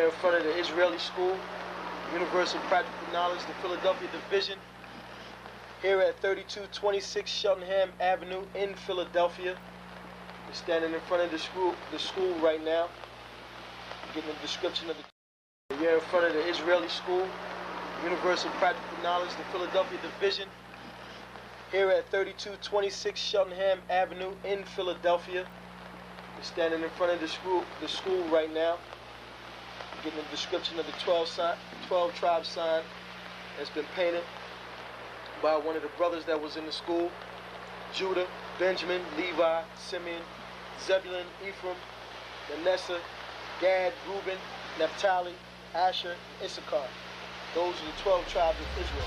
We're in front of the Israeli School, Universal Practical Knowledge, the Philadelphia Division, here at 3226 Cheltenham Avenue in Philadelphia. We're standing in front of the school right now, getting a description of the. We're in front of the Israeli School, Universal Practical Knowledge, the Philadelphia Division, here at 3226 Cheltenham Avenue in Philadelphia. We're standing in front of the school right now, getting a description of the 12 tribe sign that's been painted by one of the brothers that was in the school: Judah, Benjamin, Levi, Simeon, Zebulun, Ephraim, Manasseh, Gad, Reuben, Naphtali, Asher, and Issachar. Those are the 12 tribes of Israel.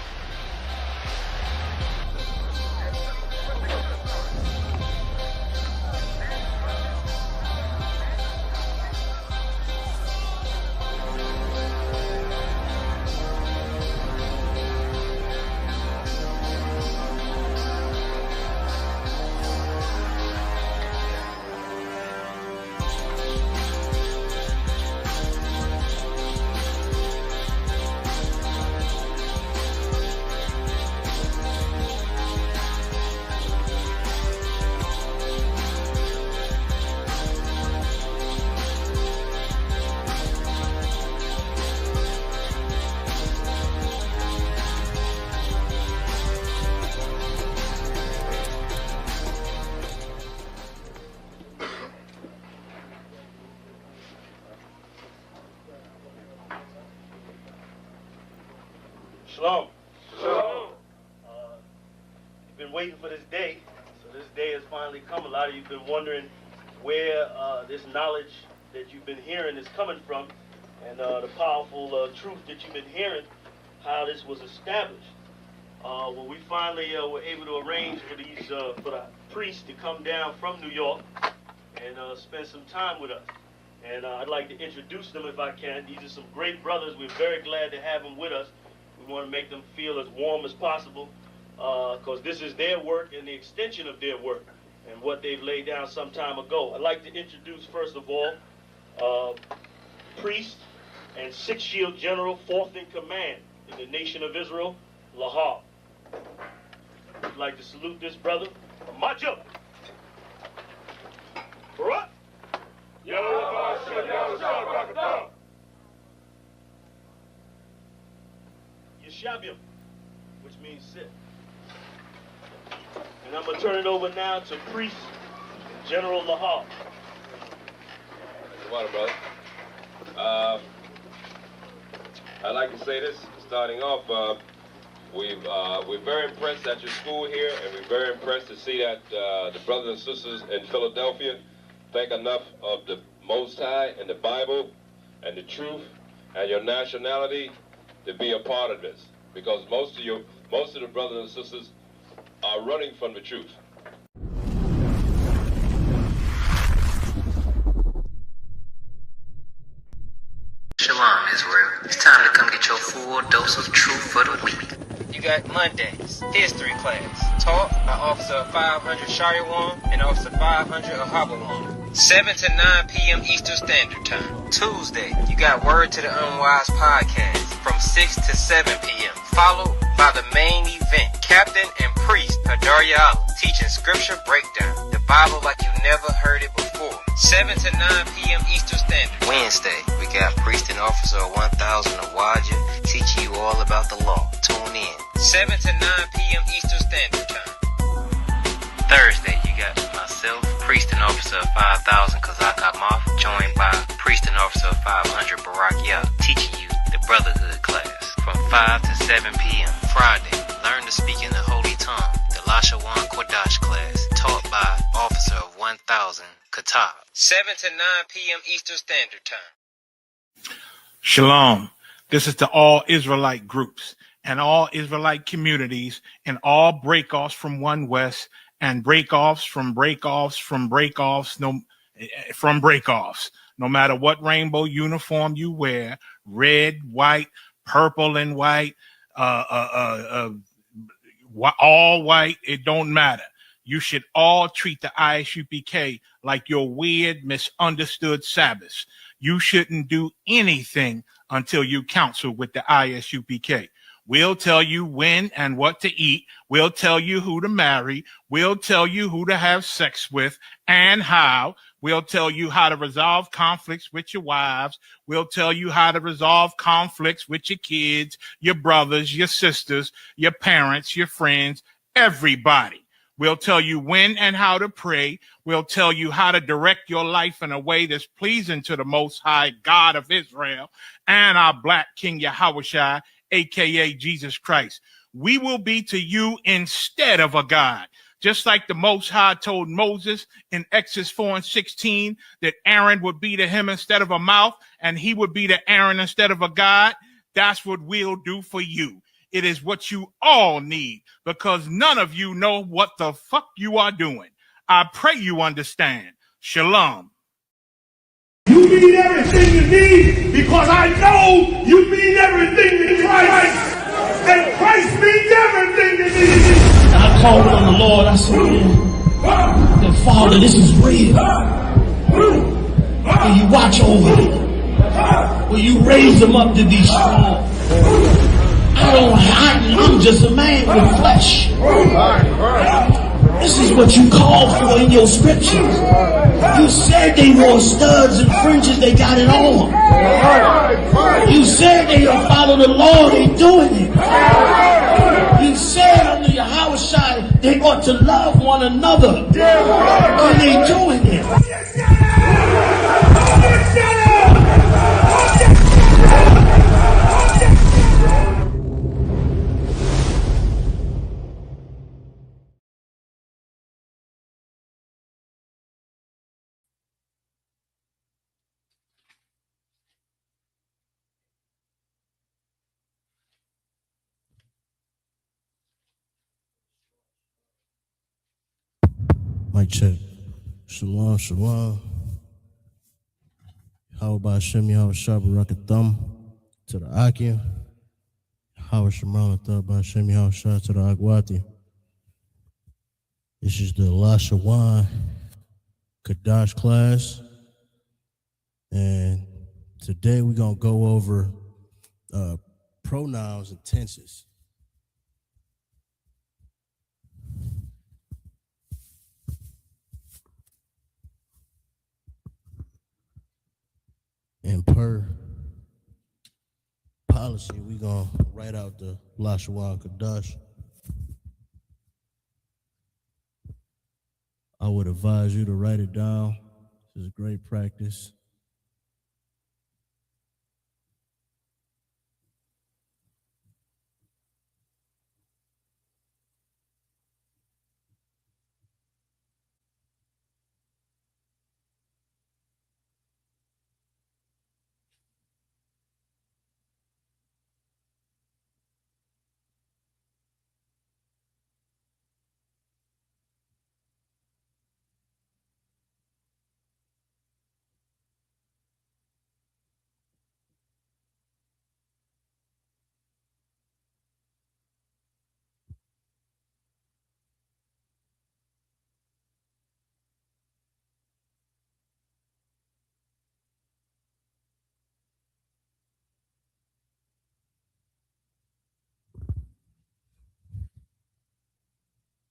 Shalom. Shalom. You've been waiting for this day, so this day has finally come. A lot of you have been wondering where this knowledge that you've been hearing is coming from, and the powerful truth that you've been hearing, how this was established. Well, we finally were able to arrange for the priests to come down from New York and spend some time with us. And I'd like to introduce them if I can. These are some great brothers. We're very glad to have them with us. We want to make them feel as warm as possible, because this is their work and the extension of their work and what they've laid down some time ago. I'd like to introduce, first of all, priest and six-shield general, fourth in command in the nation of Israel, Lahab. I'd like to salute this brother. March up. Barak. Yeshabim, which means sit. And I'm going to turn it over now to priest General Lahab. Water, brother. I'd like to say this, starting off, we're very impressed at your school here, and we're very impressed to see that the brothers and sisters in Philadelphia think enough of the Most High and the Bible and the truth and your nationality to be a part of this, because most of the brothers and sisters are running from the truth. Shalom, Israel. It's time to come get your full dose of truth for the week. You got Mondays, history class, taught by Officer 500 Shariwan and Officer 500 Ahabawan. 7 to 9 p.m. Eastern Standard Time. Tuesday, you got Word to the Unwise podcast from 6 to 7 p.m. Followed by the main event, Captain and Priest Hadarya teaching scripture breakdown, the Bible like you never heard it before. 7 to 9 p.m. Eastern Standard. Wednesday, we got Priest and Officer 1000 Awaja teaching you all about the law. Tune in. 7 to 9 p.m. Eastern Standard Time. Thursday, you got myself, Priest and Officer 5000 Kazak Moth, joined by Priest and Officer 500 Barak Yah, teaching you the Brotherhood class from 5 to 7 p.m. Friday, learn to speak in the Holy Tongue, the Lashawan Qadash class, taught by Officer 1000 Qatar. 7 to 9 p.m. Eastern Standard Time. Shalom. This is to all Israelite groups and all Israelite communities and all breakoffs from One West and breakoffs from breakoffs from breakoffs from breakoffs. No matter what rainbow uniform you wear, red, white, purple and white, all white, it don't matter. You should all treat the ISUPK like your weird, misunderstood Sabbaths. you shouldn't do anything until you counsel with the ISUPK. We'll tell you when and what to eat. We'll tell you who to marry. We'll tell you who to have sex with and how. We'll tell you how to resolve conflicts with your wives. We'll tell you how to resolve conflicts with your kids, your brothers, your sisters, your parents, your friends, everybody. We'll tell you when and how to pray. We'll tell you how to direct your life in a way that's pleasing to the Most High God of Israel and our Black King Yahushua, a.k.a. Jesus Christ. We will be to you instead of a God. Just like the Most High told Moses in Exodus 4:16 that Aaron would be to him instead of a mouth and he would be to Aaron instead of a God, that's what we'll do for you. It is what you all need because none of you know what the fuck you are doing. I pray you understand. Shalom. You mean everything to me because I know you mean everything to Christ. And Christ means everything to me. I called on the Lord. I said, that Father, this is real. Will you watch over them? Will you raise them up to be strong? I'm just a man with flesh. This is what you called for in your scriptures. You said they wore studs and fringes, they got it on. You said they will follow the law, they doing it. You said under Yahushua they ought to love one another, and they doing it. Mic check. Shalom, shalom. How about Shemi, how Shabba Rakatham to the Akim? How Shemala Thaba Shemi, how Shah to the Agwati? This is the Lashawan Qadash class. And today we're going to go over pronouns and tenses. And per policy, we're going to write out the Lashawan Qadash. I would advise you to write it down. This is great practice.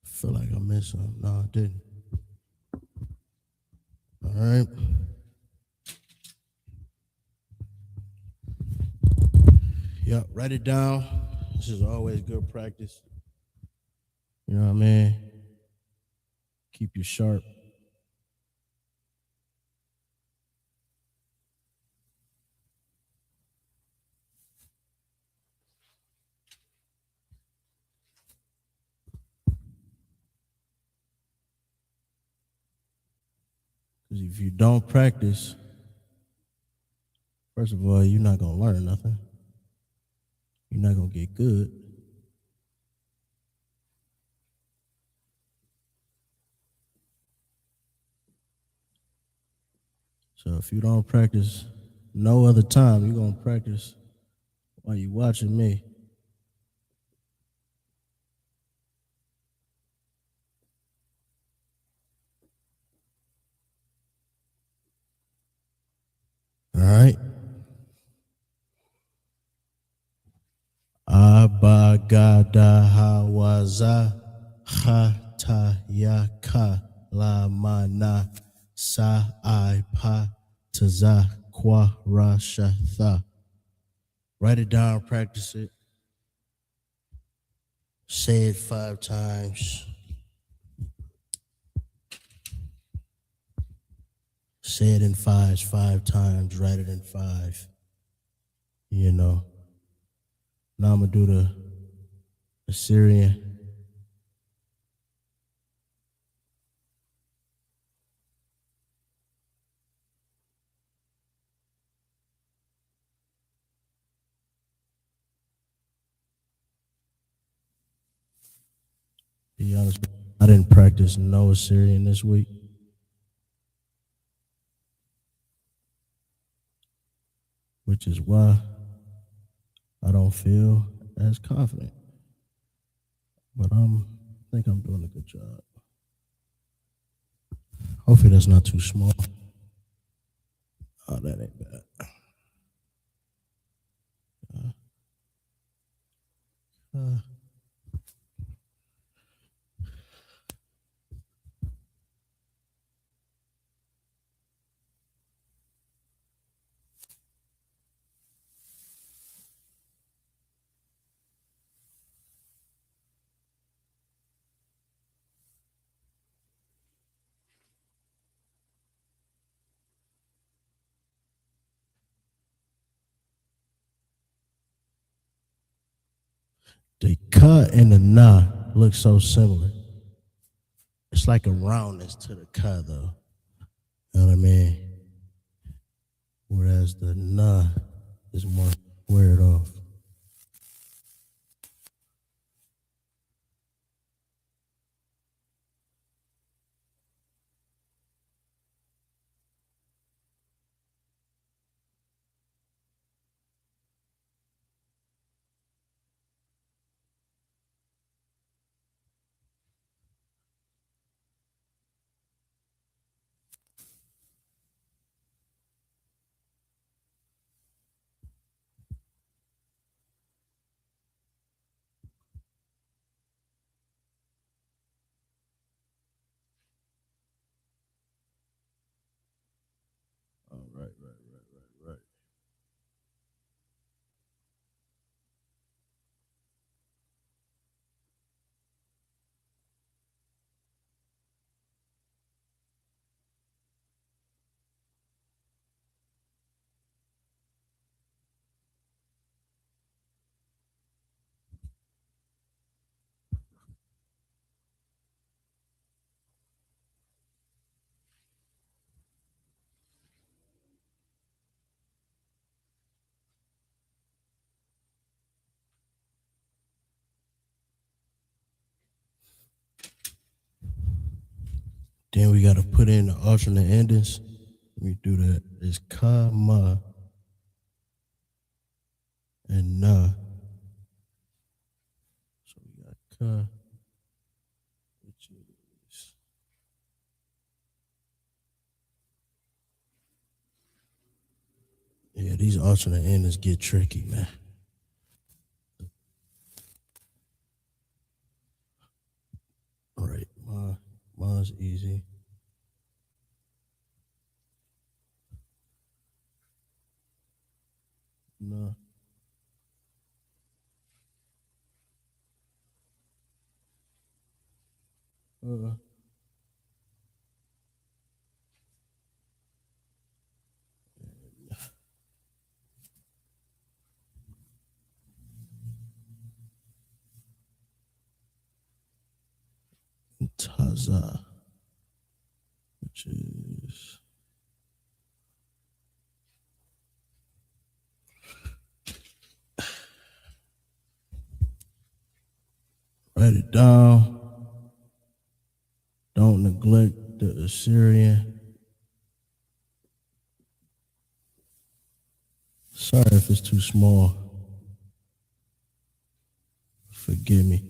I feel like I missed something. No, I didn't. All right. Yeah, write it down. This is always good practice. You know what I mean? Keep you sharp. Because if you don't practice, first of all, you're not going to learn nothing. You're not going to get good. So if you don't practice no other time, you're going to practice while you're watching me. All Magada hawaza Hatayaka la mana sa pa taza kwa rashatha. Write it down, practice it. Say it 5 times. Say it in 5 times. Write it in 5. You know. Now I'm gonna do the Assyrian. Be honest, I didn't practice no Assyrian this week. Which is why I don't feel as confident. But I think I'm doing a good job. Hopefully that's not too small. Oh, that ain't bad. The ka and the na look so similar. It's like a roundness to the ka, though. You know what I mean? Whereas the na is more squared off. Oh, right. Then we got to put in the alternate endings. Let me do that. It's ka, ma, and na. So we got ka, which is yeah. These alternate endings get tricky, man. All right, ma's easy. Na. Taza, which is write it down. Don't neglect the Assyrian. Sorry if it's too small. Forgive me.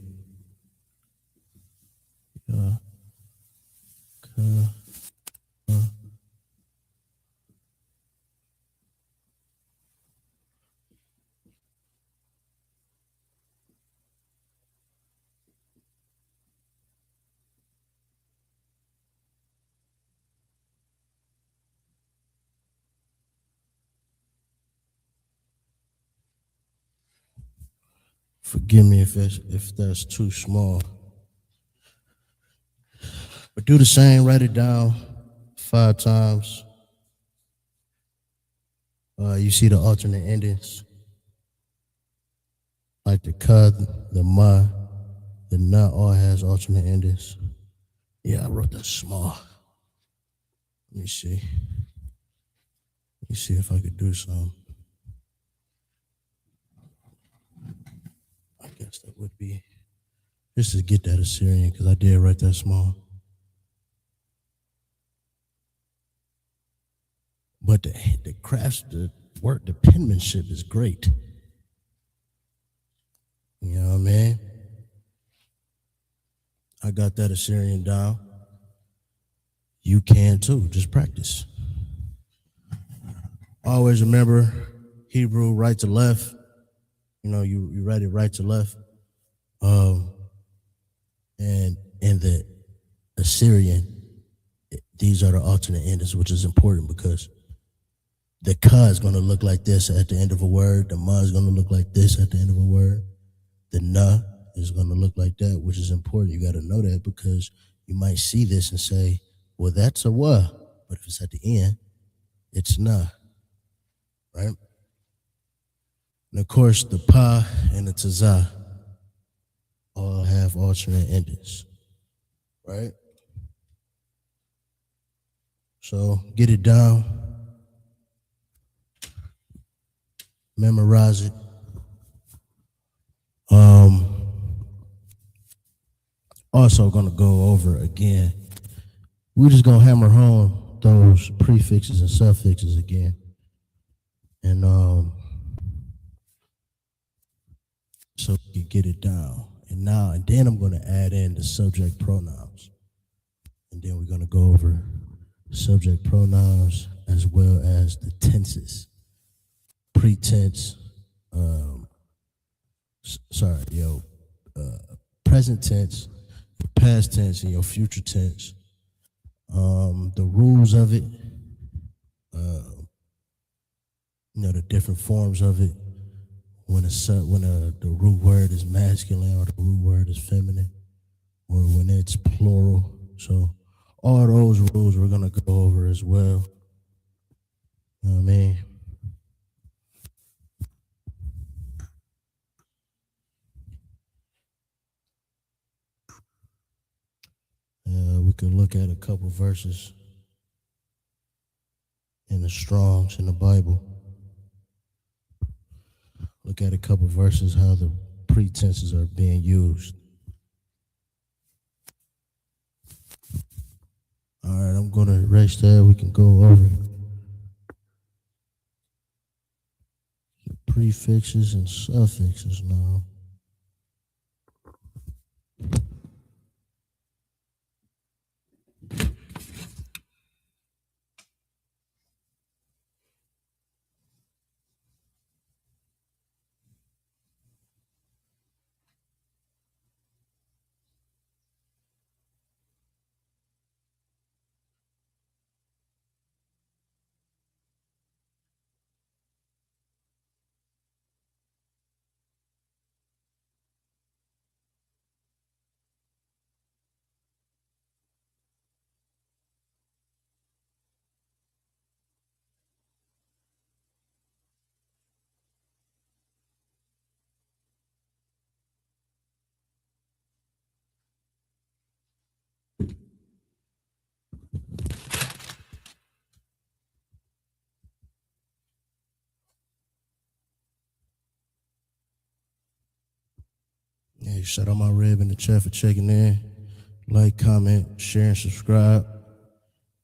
Forgive me if that's too small. But do the same, write it down 5 times. You see the alternate endings, like the cud, the ma, the na, all has alternate endings. Yeah, I wrote that small. Let me see. Let me see if I could do something. I guess that would be just to get that Assyrian, because I did write that small. But the crafts, the work, the penmanship is great. You know what I mean? I got that Assyrian down. You can too, just practice. Always remember Hebrew right to left. You know, you write it right to left. And in the Assyrian, these are the alternate endings, which is important because the ka is going to look like this at the end of a word. The ma is going to look like this at the end of a word. The na is going to look like that, which is important. You got to know that because you might see this and say, well, that's a wa. But if it's at the end, it's na. Right? And of course, the pa and the taza all have alternate endings. Right? So get it down. Memorize it. Also gonna go over again. We're just gonna hammer home those prefixes and suffixes again. And so we can get it down. And then I'm gonna add in the subject pronouns. And then we're gonna go over subject pronouns as well as the tenses. Pretense, present tense, your past tense, and your future tense. The rules of it, the different forms of it. When the root word is masculine or the root word is feminine, or when it's plural. So all those rules we're gonna go over as well. You know what I mean? We could look at a couple verses in the Strongs in the Bible. Look at a couple verses how the pretenses are being used. All right, I'm going to erase that. We can go over the prefixes and suffixes now. Hey, shout out my Reb in the chat for checking in. Like, comment, share, and subscribe.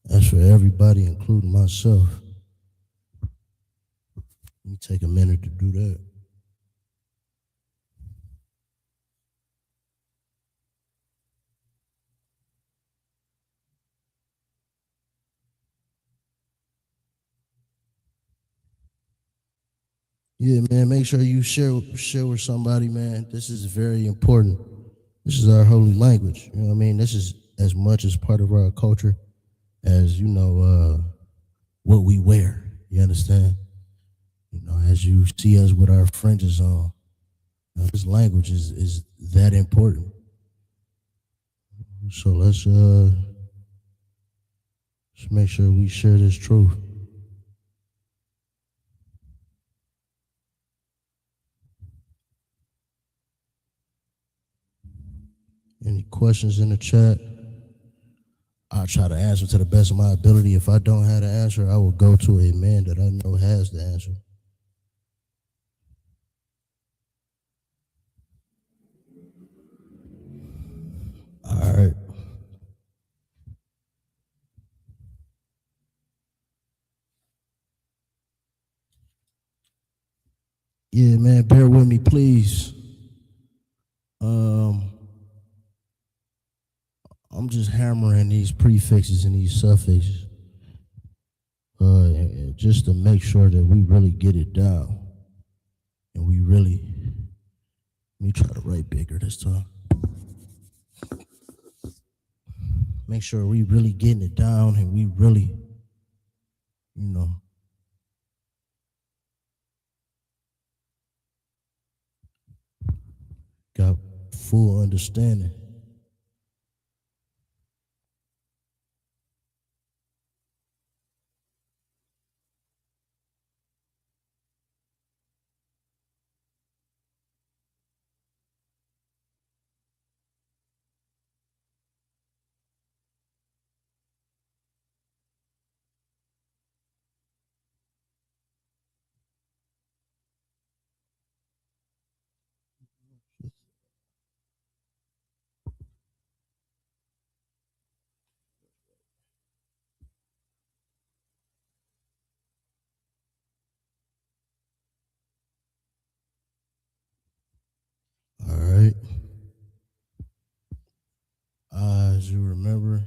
That's for everybody, including myself. Let me take a minute to do that. Yeah, man, make sure you share with somebody, man. This is very important. This is our holy language. You know what I mean? This is as much as part of our culture as, what we wear. You understand? As you see us with our fringes on, This language is that important. So let's make sure we share this truth. Any questions in the chat? I'll try to answer to the best of my ability. If I don't have the answer, I will go to a man that I know has the answer. All right. Yeah, man, bear with me, please. I'm just hammering these prefixes and these suffixes just to make sure that we really get it down. And we really, let me try to write bigger this time. Make sure we really getting it down and we really, got full understanding. All right. As you remember,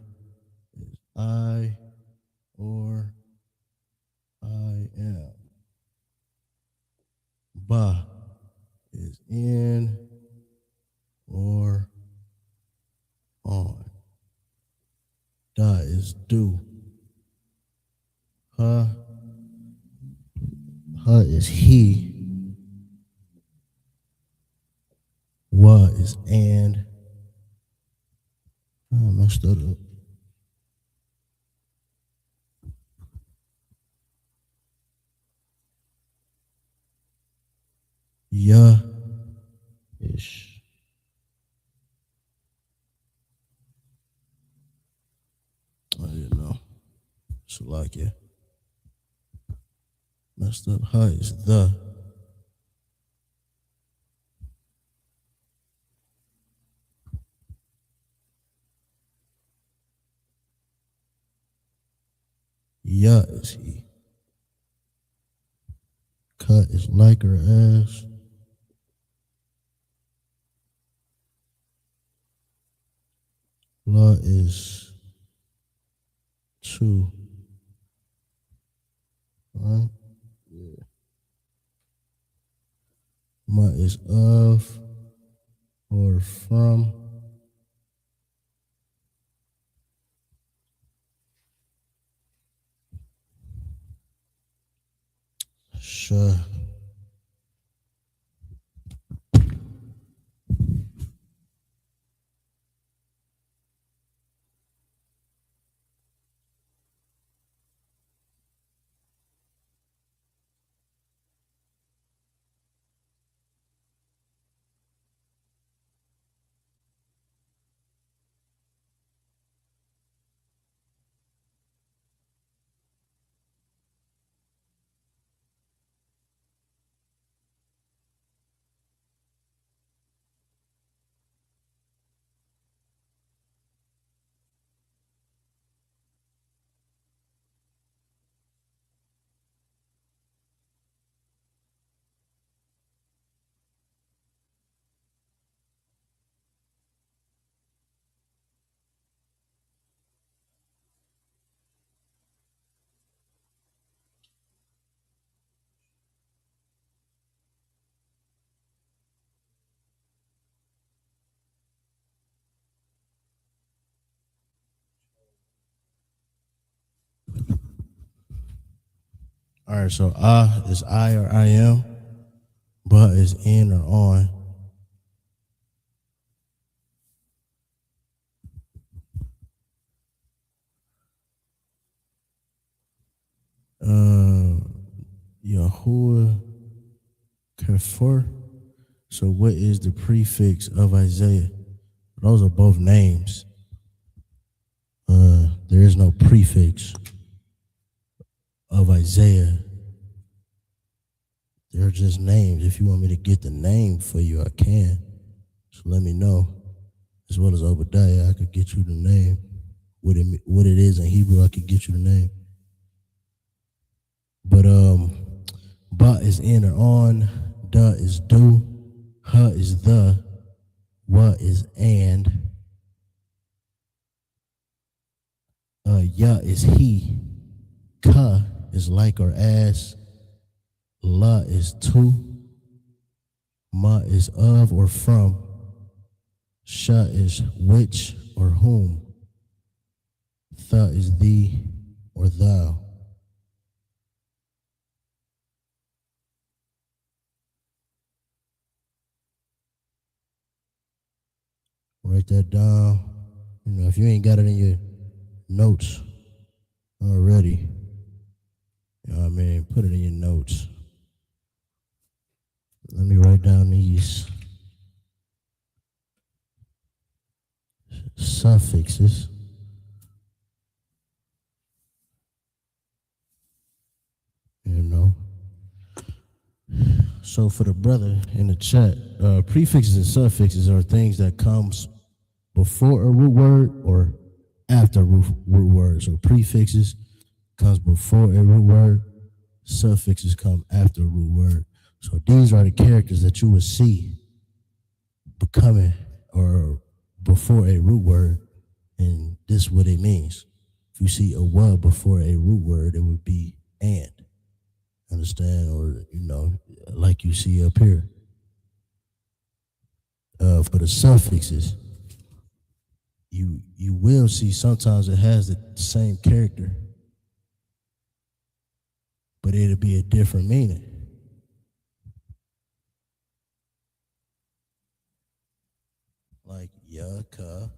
is I or I am. Ba is in or on. Da is do. Ha is he. Wa is and. I messed that up. Ya is. I didn't know. So like it. Messed up. Ha is the. Ya is he. Ka is like or as. La is to. Right? Yeah. Ma is of or from. Sure. All right, so is I or I am. Ba is in or on. Yahuwah Kafir. So what is the prefix of Isaiah? Those are both names. There is no prefix of Isaiah. They're just names. If you want me to get the name for you, I can. So let me know. As well as Obadiah, I could get you the name. What it is in Hebrew, I could get you the name. But ba is in or on, da is do, ha is the, wa is and, ya is he, ka is like or as, la is to, ma is of or from, sha is which or whom, tha is thee or thou. Write that down. If you ain't got it in your notes already, put it in your notes. Let me write down these suffixes. So for the brother in the chat, prefixes and suffixes are things that comes before a root word or after a root word. So prefixes comes before a root word, suffixes come after a root word. So these are the characters that you would see becoming or before a root word, and this is what it means. If you see a wa before a root word, it would be and. Understand? Or, like you see up here. For the suffixes, you will see sometimes it has the same character, but it'll be a different meaning. Like yaka.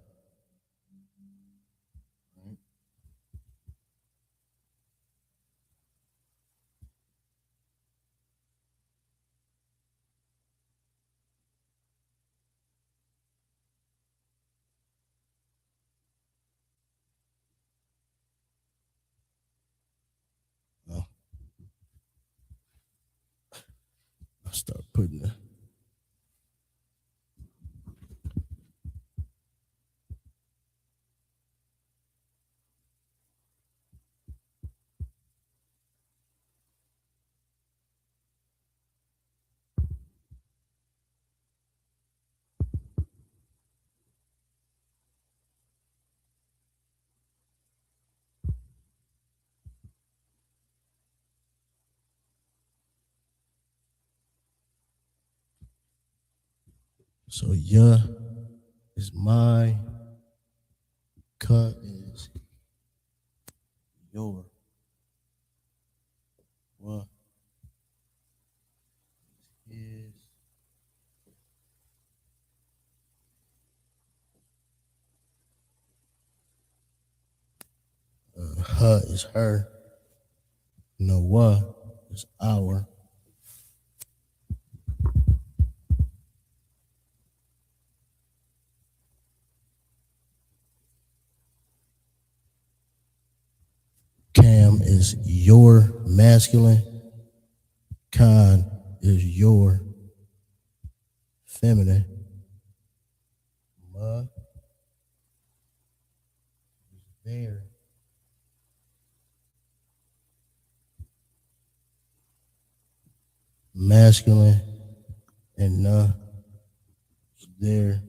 I'll start putting the so ya is my, ka is your, wa is ha is her, wa is our. Cam is your masculine. Khan is your feminine. Ma is their masculine, and na is their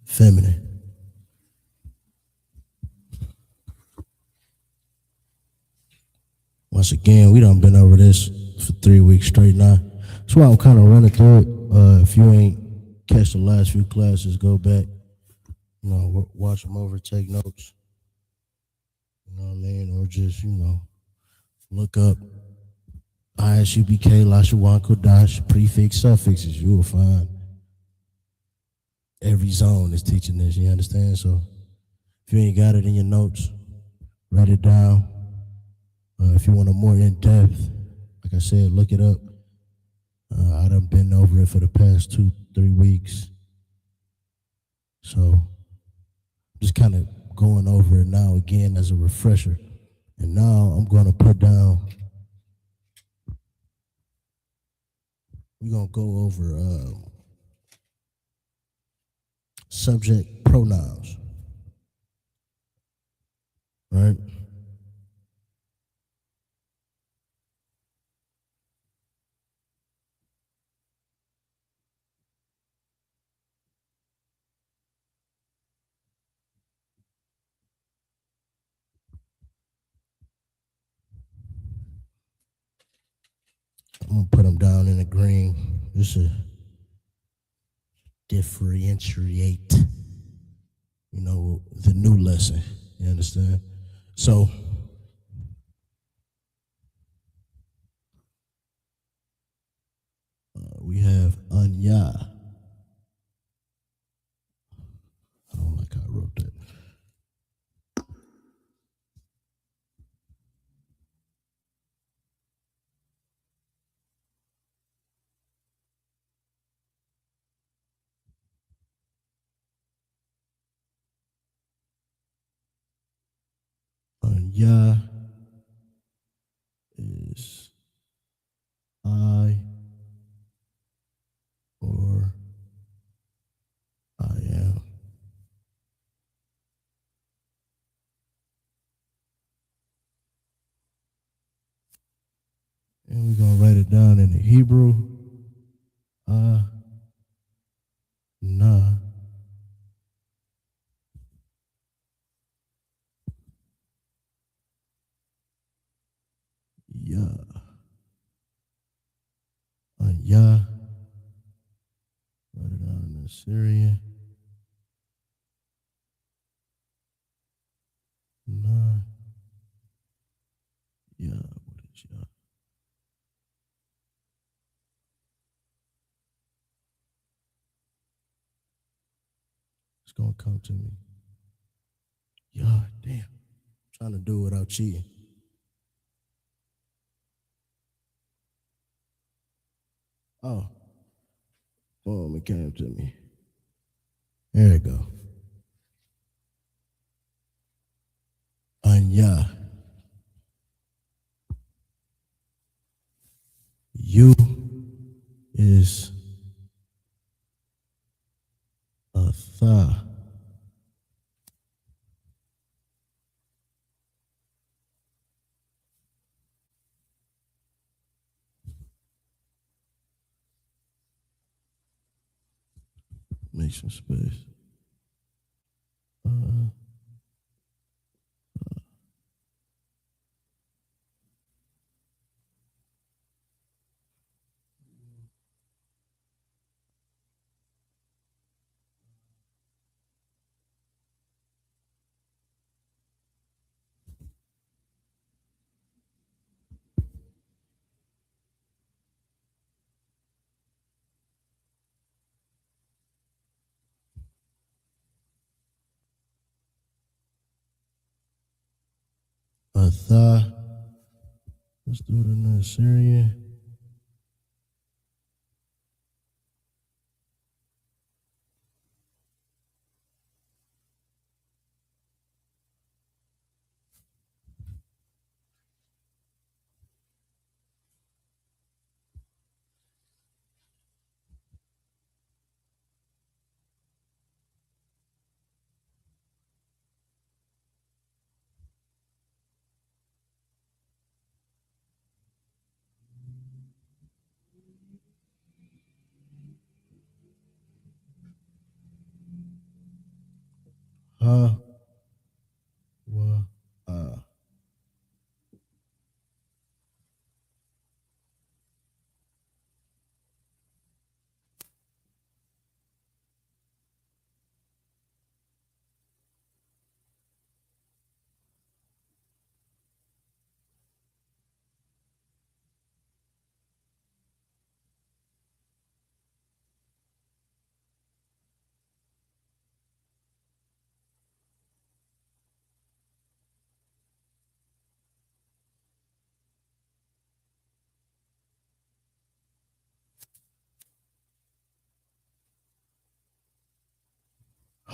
feminine. Once again, we done been over this for 3 weeks straight now. That's why I'm kind of running through it. If you ain't catch the last few classes, go back, watch them over, take notes. You know what I mean? Or just, look up ISUBK, Lashawan, Qadash, prefix, suffixes. You will find every zone is teaching this. You understand? So if you ain't got it in your notes, write it down. If you want a more in-depth, like I said, look it up. I done been over it for the past 2-3 weeks. So just kind of going over it now again as a refresher. And now I'm going to put down, we're going to go over subject pronouns, right? I'm going to put them down in the green just to differentiate, the new lesson. You understand? So, we have Anya. I don't like how I wrote that. Anya is I or I am. And we're going to write it down in the Hebrew. Na. Ya. Ya. Write it down in the Syrian. Na. Ya. What is ya? It's going to come to me. Ya, damn. I'm trying to do it without cheating. Oh. Boom, it came to me. There you go. Anya. You is a tha. Make some space. A tha. Let's do it in the Syrian. Ha. Wa.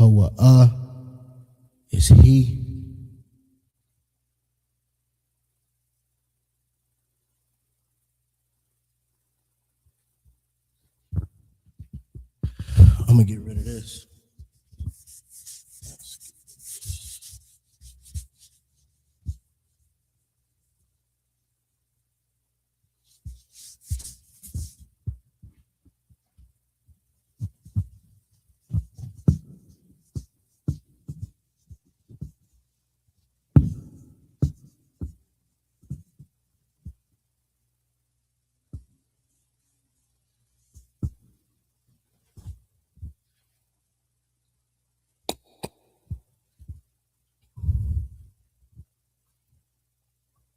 Hawa'ah is he. I'm gonna get rid of this.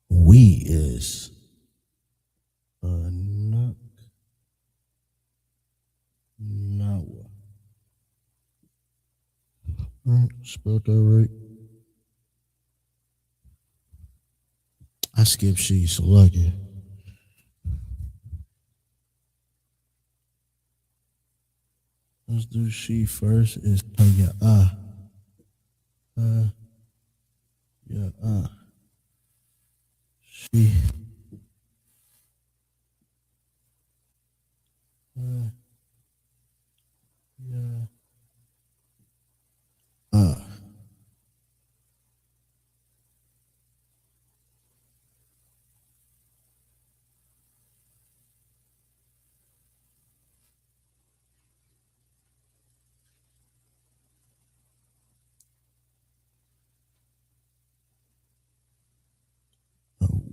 We is Nawa. Right, spelled that right. I skipped she, so lucky. Let's do she first. Is Haya'ah. Yeah. She. Yeah.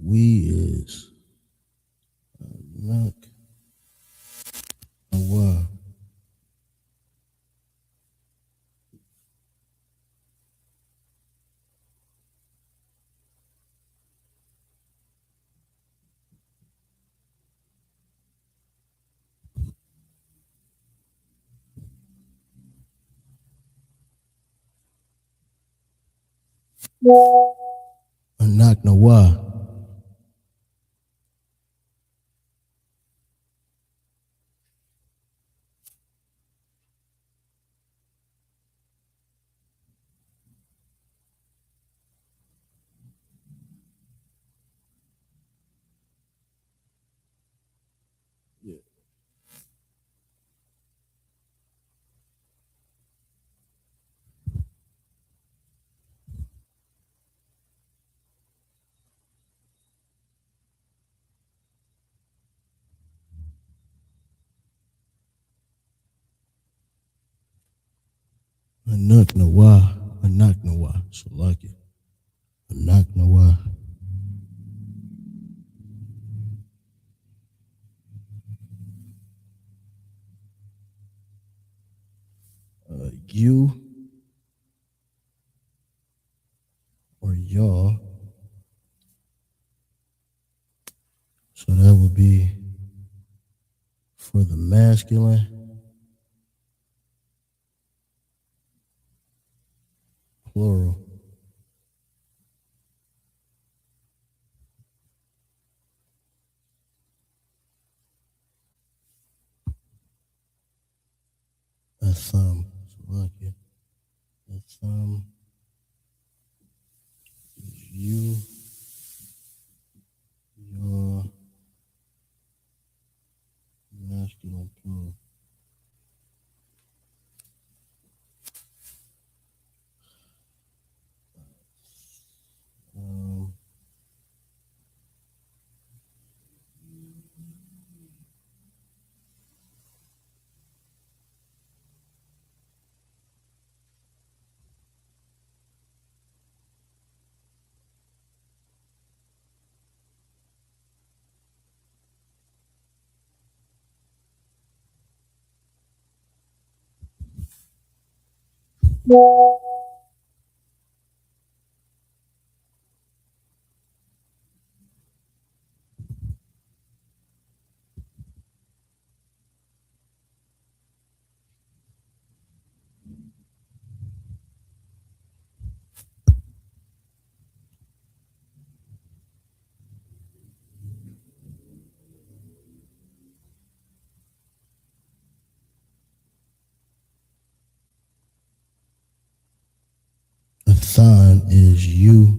We is Nawa. Anak Nawa. Anak Nawa. So lucky. Anak Nawa. You or y'all. So that would be for the masculine, plural. A thumb. So lucky. A thumb. You. Your. Masculine, plural. Athan is you,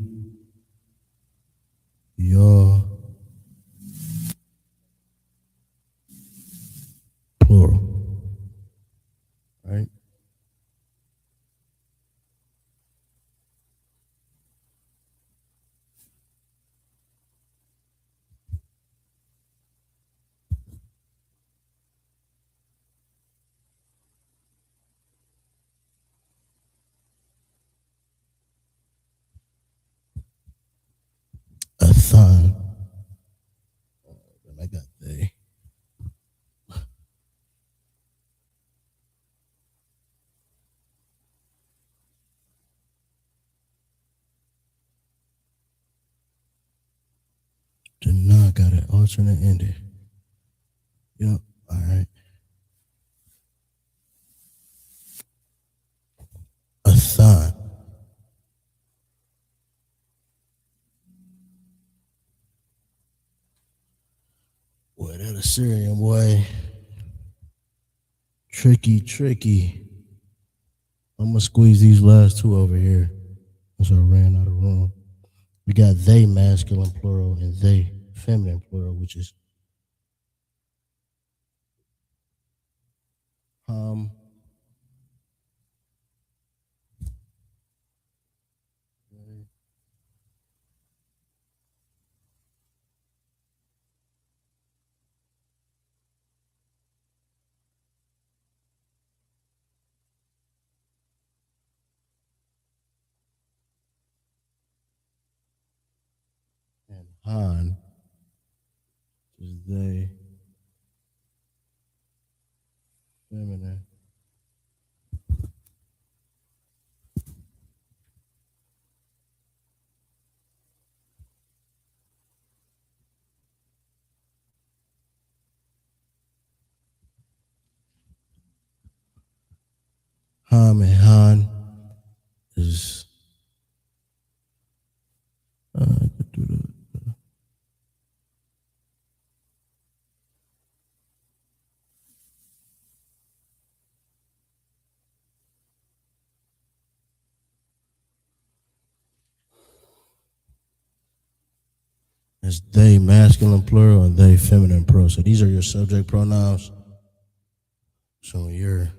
your, plural, right? Athan. I got they. Did not got an alternate ending. Yep. All right. Athan. Boy, that Assyrian boy. Tricky. I'm gonna squeeze these last two over here. As I ran out of room. We got they masculine plural and they feminine plural, which is and Han is they feminine. Ham and Han is I could do that. It's they masculine plural and they feminine plural. So these are your subject pronouns. So when you're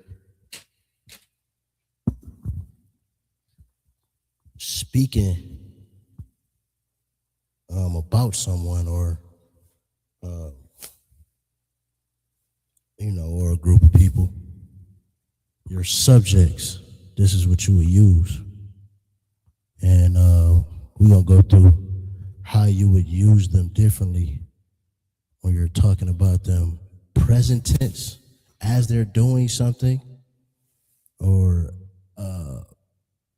speaking about someone or or a group of people, your subjects, this is what you would use. And we're gonna go through how you would use them differently when you're talking about them present tense as they're doing something, or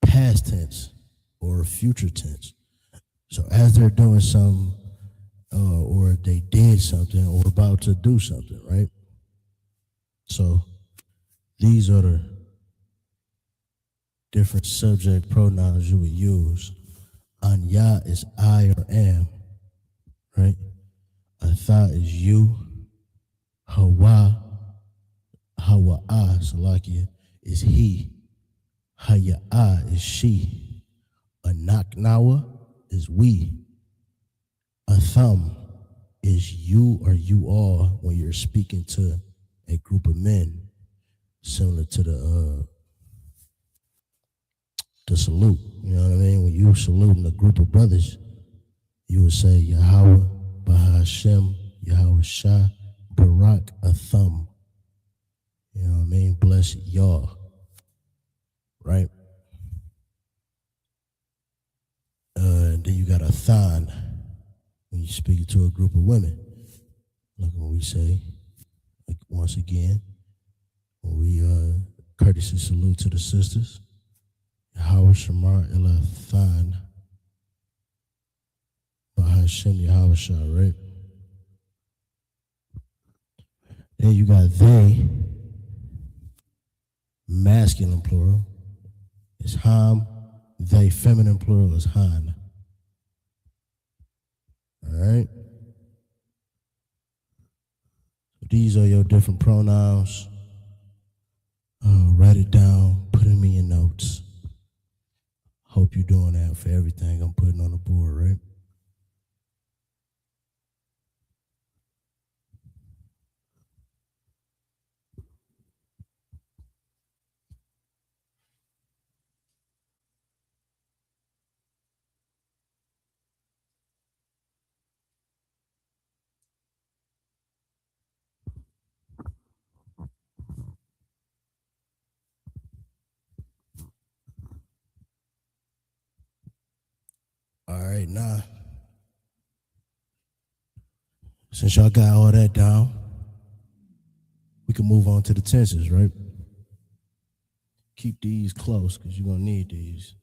past tense or future tense. So as they're doing something, or they did something or about to do something, right? So these are the different subject pronouns you would use. Anya is I or am, right? Atha is you. Hawa'a, Salakia, is he. Haya'a is she. Anaknawa is we. Atham is you or you all when you're speaking to a group of men, similar to the salute. You know what I mean? When you saluting a group of brothers, you would say Yahweh, Bahashem, Yahweh Shah, Barak Atham. You know what I mean? Bless Yah. Right? And then you got Athan when you speak to a group of women. Like when we say, like once again, when we courtesy salute to the sisters, Yahweh Shamar Elathan, Bahashem Yahweh Shah, right? Then you got they, masculine plural, is Ham. They, feminine plural, is Han. All right? So these are your different pronouns. Write it down, put them in your notes. Hope you're doing that for everything I'm putting on the board, right? All right, now, since y'all got all that down, we can move on to the tenses, right? Keep these close because you're going to need these.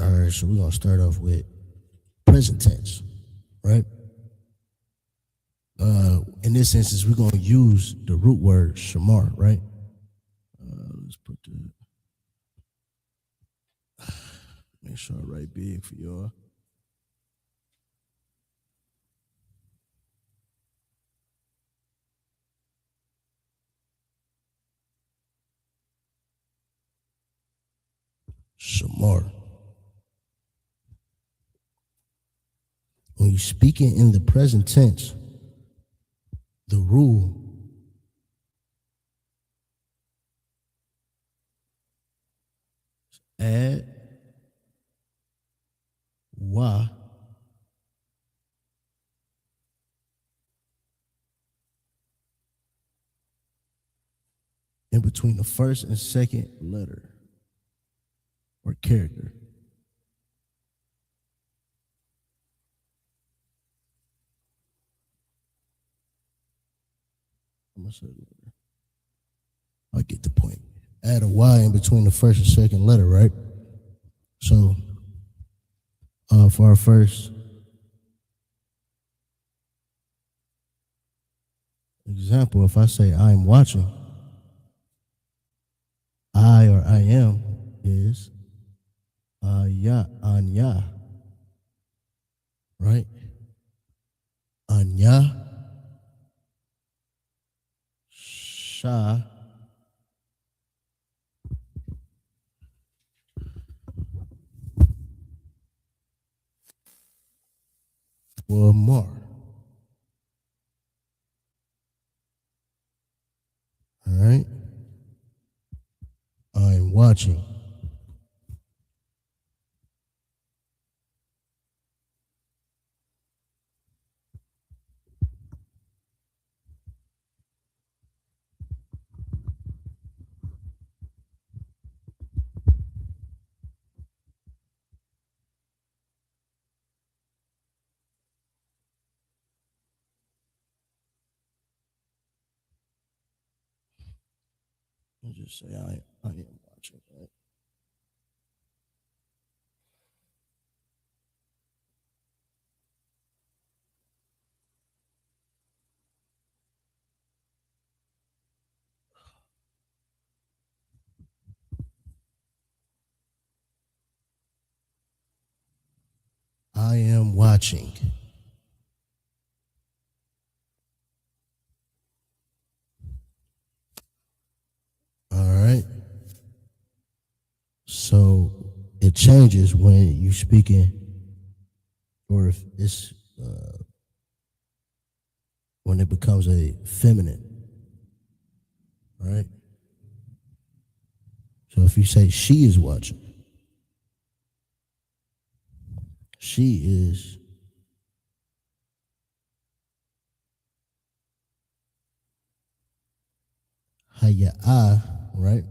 All right, so we're going to start off with present tense, right? In this instance, we're going to use the root word shamar, right? Let's put the, make sure I write big for y'all. Shamar. When you're speaking in the present tense, the rule is add wa in between the first and second letter or character. I get the point. Add a Y in between the first and second letter, right? So, for our first example, if I say I'm watching, I or I am is ya, anya, right? Anya, sha, or mar. All right? I'm watching. I'll just say I am watching, right? I am watching. All right. So it changes when you speaking, or if it's when it becomes a feminine, right? So if you say she is watching, she is Haya'ah, right?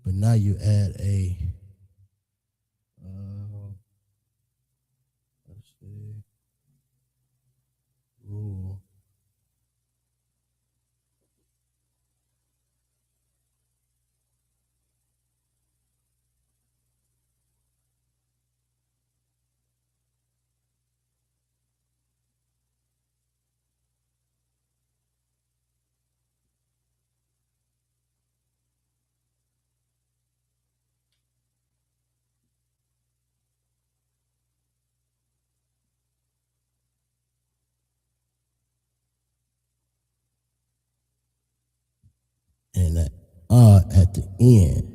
But now you add a, let's see, rule. And that at the end.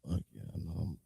Okay, I know.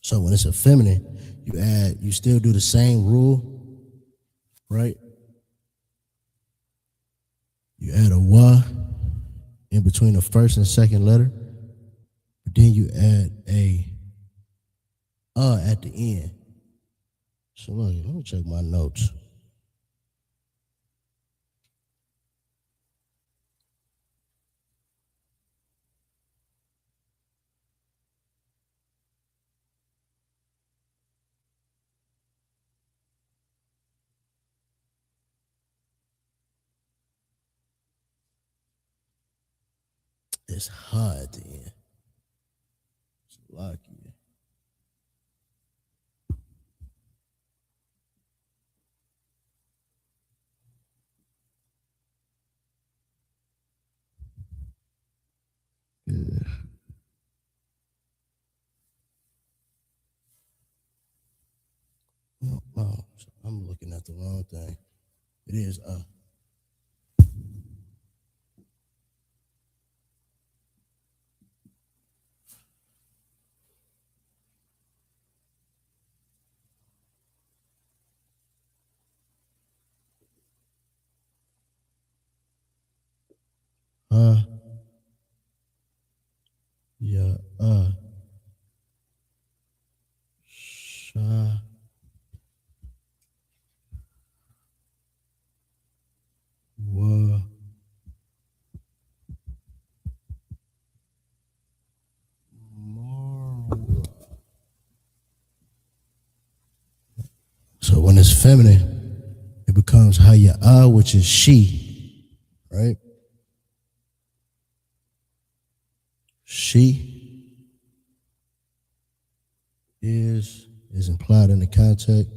So when it's a feminine, you still do the same rule, right? You add a wa in between the first and second letter, but then you add a at the end. So look, let me check my notes. It's ha at the end. It's lucky. Yeah. No, I'm looking at the wrong thing. It is yeah, sha. feminine, it becomes Haya'ah, which is she, right? She is implied in the context.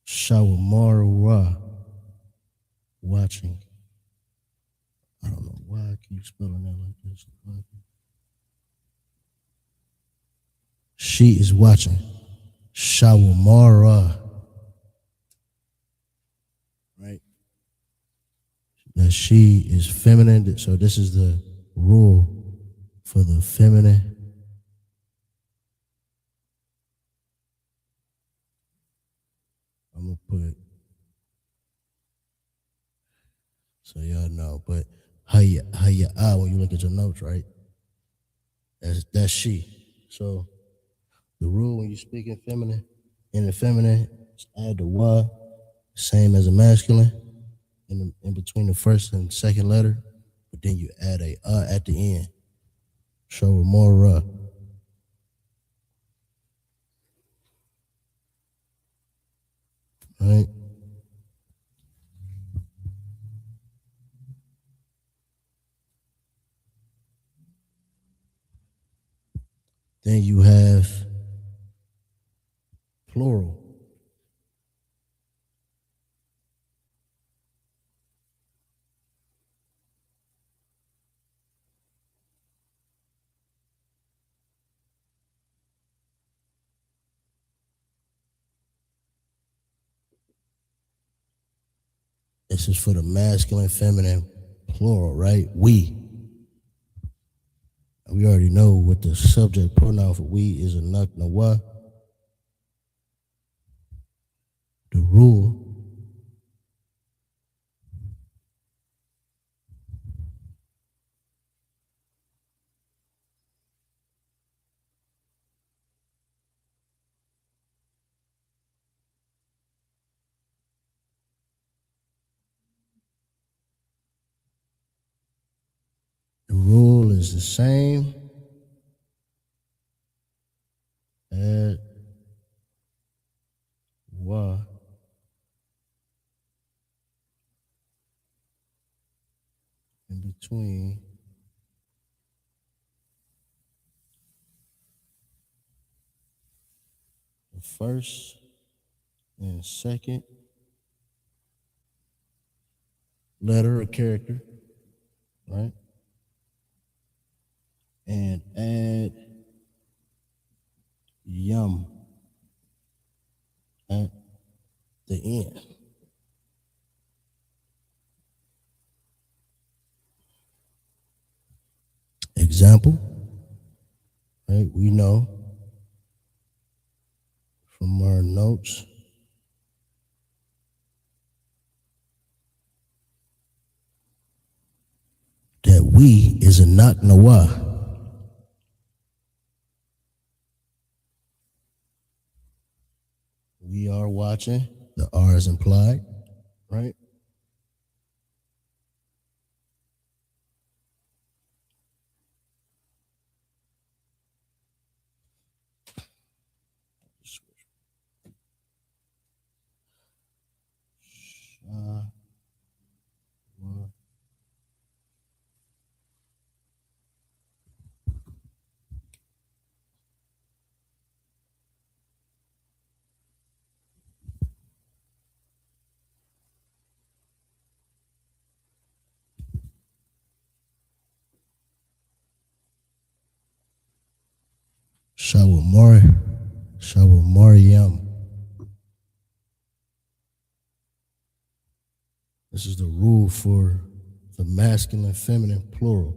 Shawamara, watching. I don't know why I keep spelling that like this. She is watching. Shawamara. Right? That she is feminine. So this is the rule for the feminine. I'm going to put, so y'all know, but Haya'ah, when you look at your notes, right? That's she. So the rule when you speak in the feminine, is add the wa, same as a masculine, in between the first and second letter, but then you add a at the end. Show more right? Then you have plural. This is for the masculine, feminine, plural, right? We. We already know what the subject pronoun for we is a nak nawa. The rule is the same as wa. In between the first and second letter or character, right? And add yum at the end. Example, right? We know from our notes that we is a nak nawa. We are watching. The R is implied, right? Shawarmariam. This is the rule for the masculine, feminine, plural.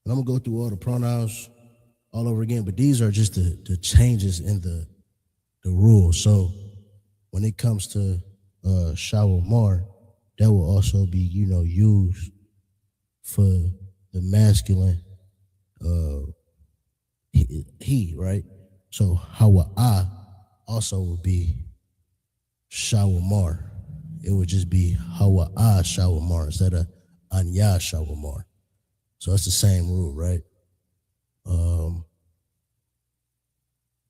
And I'm gonna go through all the pronouns all over again, but these are just the changes in the rule. So when it comes to shawamar, that will also be, used for the masculine he, right? So hawa'ah also would be shawamar. It would just be hawa'ah shawamar instead of anya shawamar. So that's the same rule, right?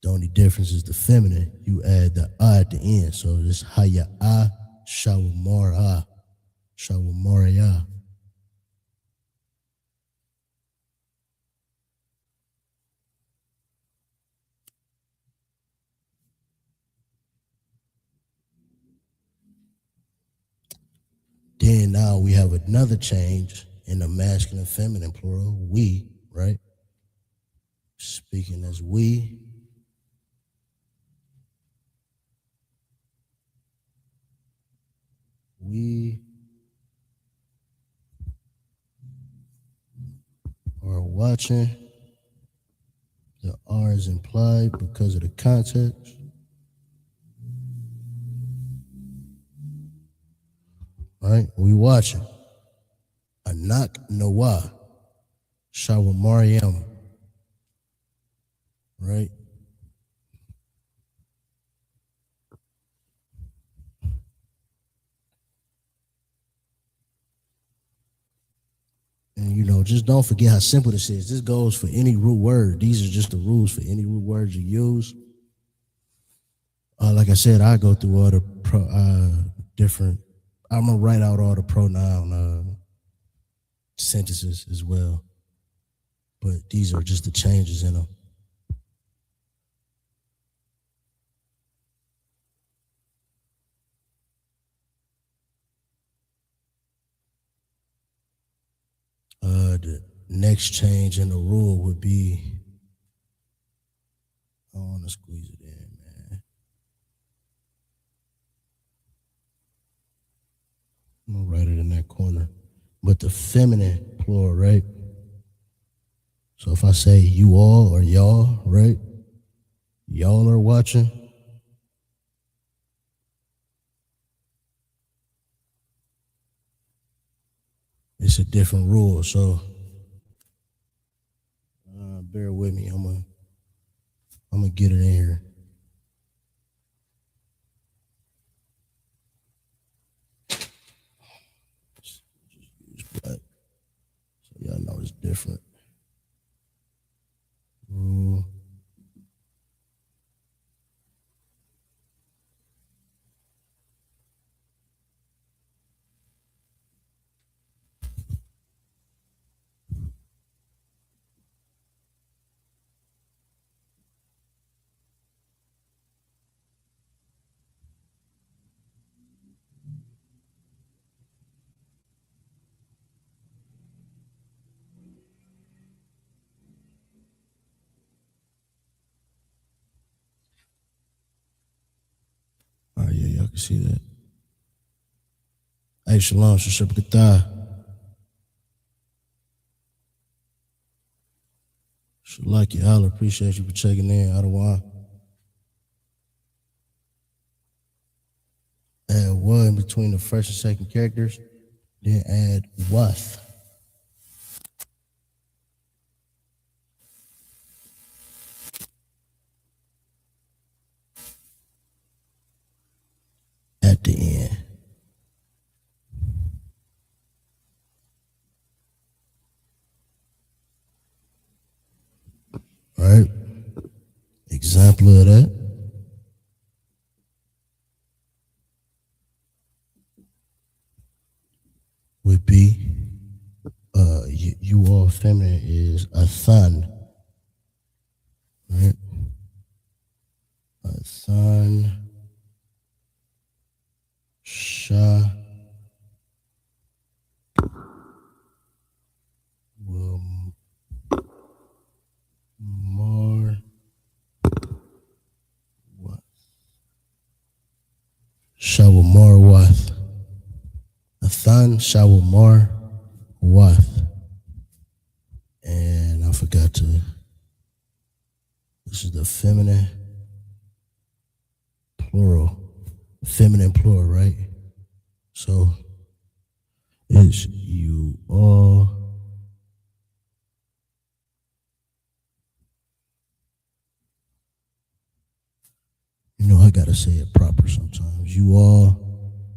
The only difference is the feminine. You add the I at the end. So it's haya a shawamara. Shawamaraya. Then now we have another change in the masculine, feminine plural. We, right? Speaking as we. We are watching. The R is implied because of the context. Right? We watching. Anak Nawa. Shawamariam. Right? And just don't forget how simple this is. This goes for any root word. These are just the rules for any root words you use. Like I said, I go through all the different. I'm gonna write out all the pronoun sentences as well. But these are just the changes in them. The next change in the rule would be, I want to squeeze it in, man. I'm going to write it in that corner. But the feminine plural, right? So if I say you all or y'all, right? Y'all are watching. It's a different rule, so bear with me. I'm gonna get it in here. Just use black, so y'all know it's different. Rule. Oh yeah, y'all can see that. Hey, shalom, shashabakatah. Shalaki Allah, appreciate you for checking in. Adawan. Add one between the first and second characters, then add wath. At the end. All right. Example of that would be you all feminine is a thun. Right? A thun. Sha. Will more. What? Shawamar wath. A thun shawamar wath. And I forgot to. This is the feminine plural. Feminine plural, right? So it's you all. I gotta say it proper sometimes. You all,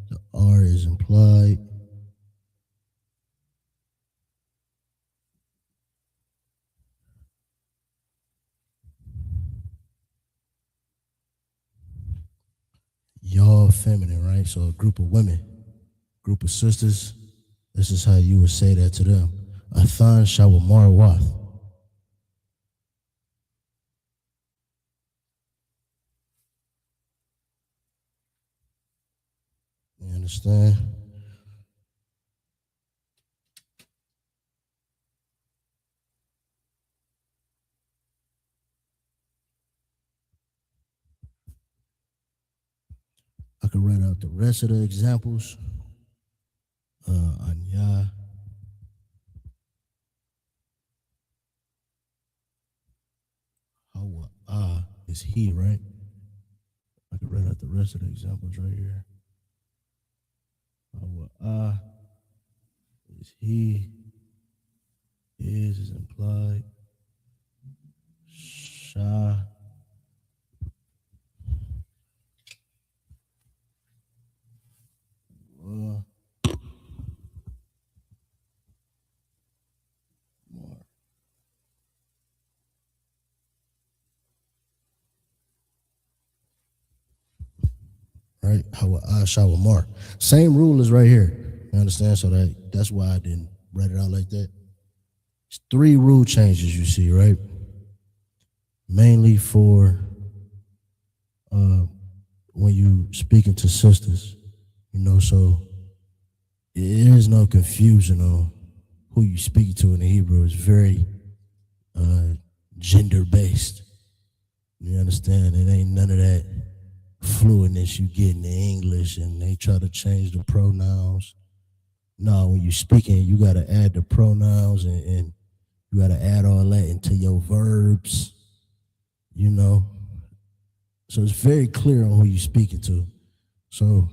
the R is implied. right? So a group of women, group of sisters, this is how you would say that to them. Athan Shawamar Wath. You understand? I could write out the rest of the examples. Anya. Hawa is he, right? I could write out the rest of the examples right here. Hawa is he. Is implied. Sha. More. Right? Shawamar. Same rule is right here. You understand? So that's why I didn't write it out like that. It's 3 rule changes you see, right? Mainly for when you speaking to sisters, so there is no confusion on who you speak to in the Hebrew. It's very gender based. You understand? It ain't none of that fluidness you get in the English and they try to change the pronouns. No, when you speaking, you got to add the pronouns and you got to add all that into your verbs, So it's very clear on who you're speaking to. So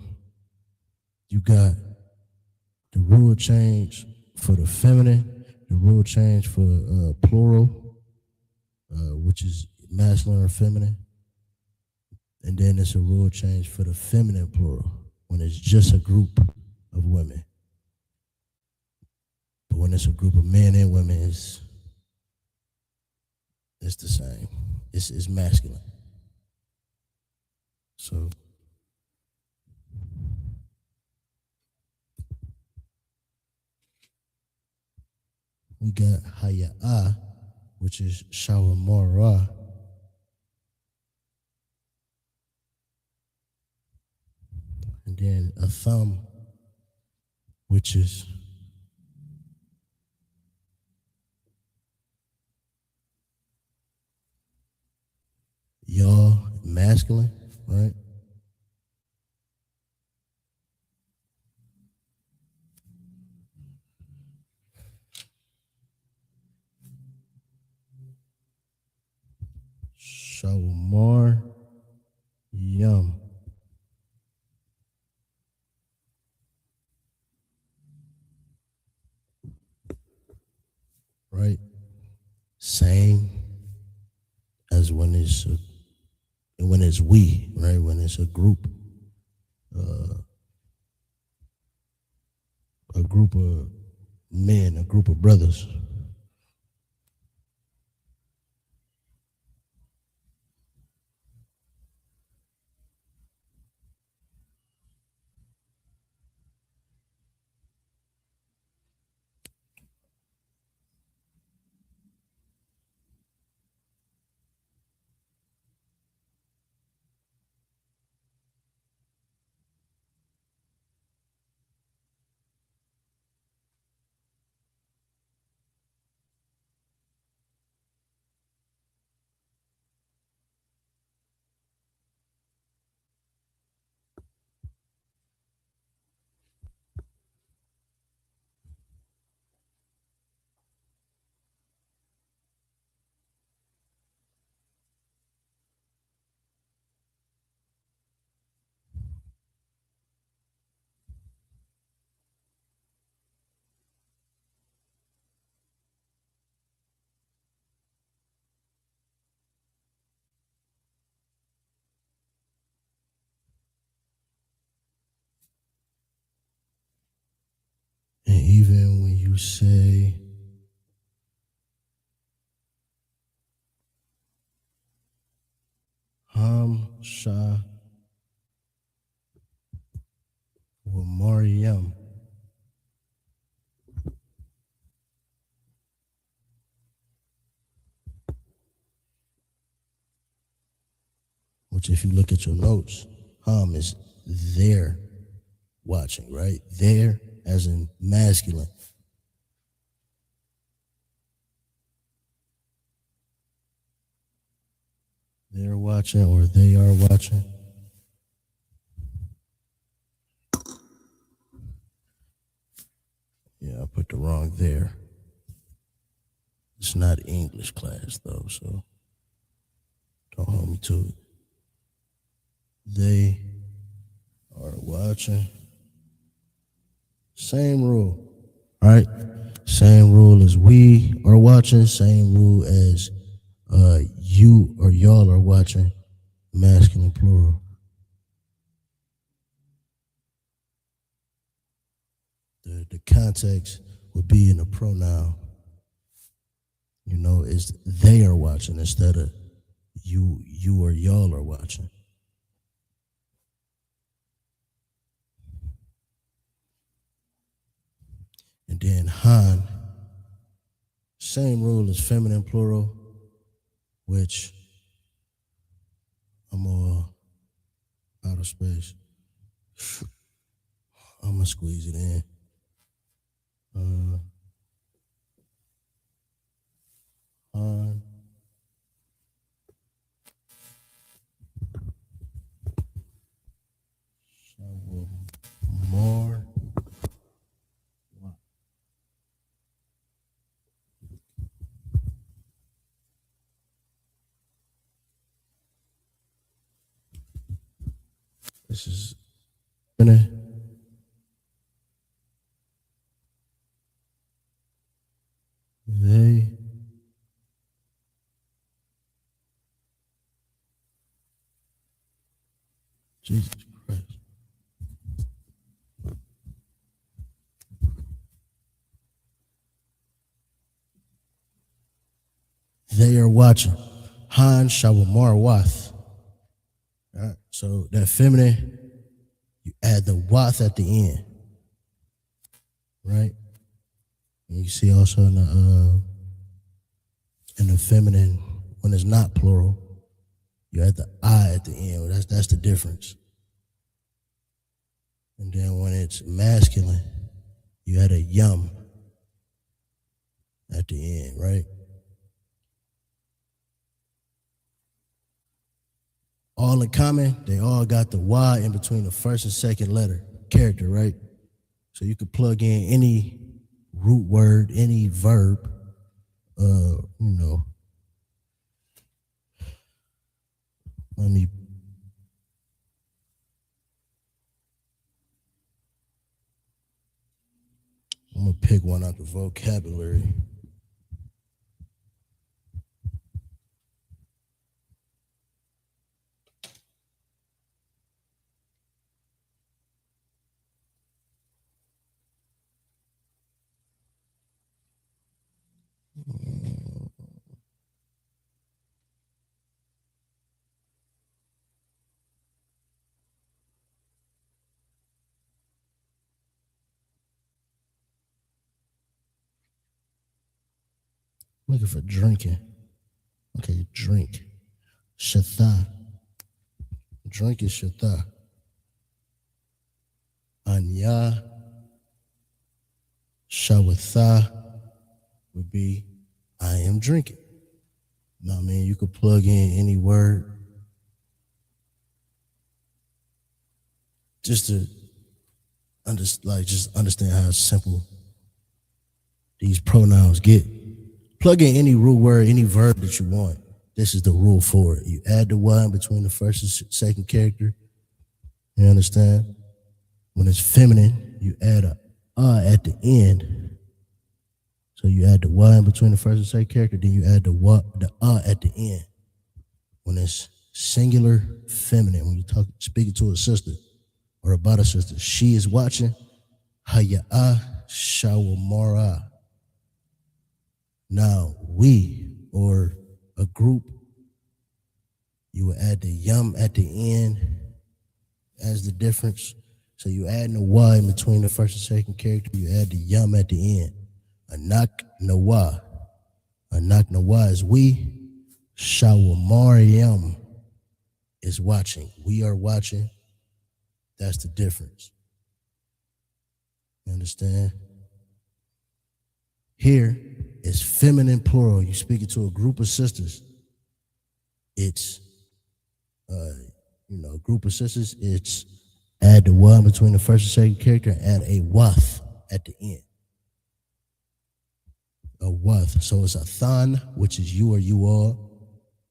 you got the rule change for the feminine, the rule change for plural, which is masculine or feminine. And then it's a rule change for the feminine plural when it's just a group of women. But when it's a group of men and women, it's the same. It's masculine. So we got Haya'ah, which is Shawamara. And then a thumb, which is y'all, masculine, right? Shawamar, yum. Right? Same as when it's we, right? When it's a group of men, a group of brothers. And even when you say Ham Shah Mariam. Which, if you look at your notes, Ham is there watching, right? There as in masculine. They're watching or they are watching. Yeah, I put the wrong there. It's not English class though, so don't hold me to it. They are watching. Same rule, right? Same rule as we are watching. Same rule as you or y'all are watching. Masculine plural. The context would be in the pronoun. You know, is they are watching instead of you or y'all are watching. And then Han, same rule as feminine plural, which I'm all out of space. I'm gonna squeeze it in. Han. More. This is they Jesus Christ. They are watching. Han Shawamar Wath. All right, so that feminine, you add the wath at the end, right? And you see also in the feminine, when it's not plural, you add the I at the end. Well, that's the difference. And then when it's masculine, you add a yum at the end, right? All in common, they all got the Y in between the first and second letter character, right? So you could plug in any root word, any verb, I'm gonna pick one out the vocabulary. Looking for drinking. Okay, drink. Shatha. Drink is shatha. Anya. Shawatha would be I am drinking. You know what I mean? You could plug in any word just to understand how simple these pronouns get. Plug in any root word, any verb that you want. This is the rule for it. You add the Y in between the first and second character. You understand? When it's feminine, you add a at the end. So you add the Y in between the first and second character, then you add the at the end. When it's singular when you speaking to a sister or about a sister, she is watching. Haya'a shawamara. Now we or a group, you will add the yum at the end as the difference. So you add the wa in between the first and second character, you add the yum at the end. Anak nawa. Anak nawa is we. Shawamariam is watching. We are watching. That's the difference. You understand? Here is feminine plural. You're speaking to a group of sisters. It's, a group of sisters. It's add the wa between the first and second character, add a wath at the end. A wath. So it's a than, which is you or you all,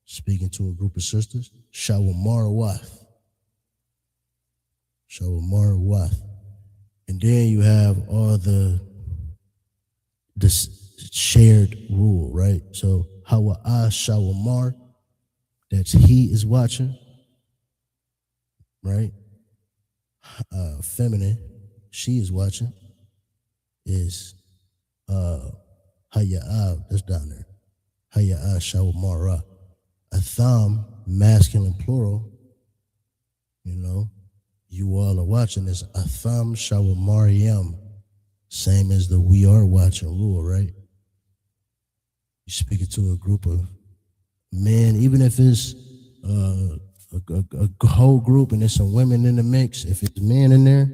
speaking to a group of sisters. Shawamar wath. Shawamar wath. And then you have all the shared rule, right? So hawa'a shawamar, that's he is watching, right? Feminine, she is watching, is haya'a, that's down there. Haya'a shawamara. Atham, masculine plural, you all are watching, is atham shawamariyam. Same as the we are watching rule, right? You speaking to a group of men, even if it's a whole group and there's some women in the mix, if it's men in there,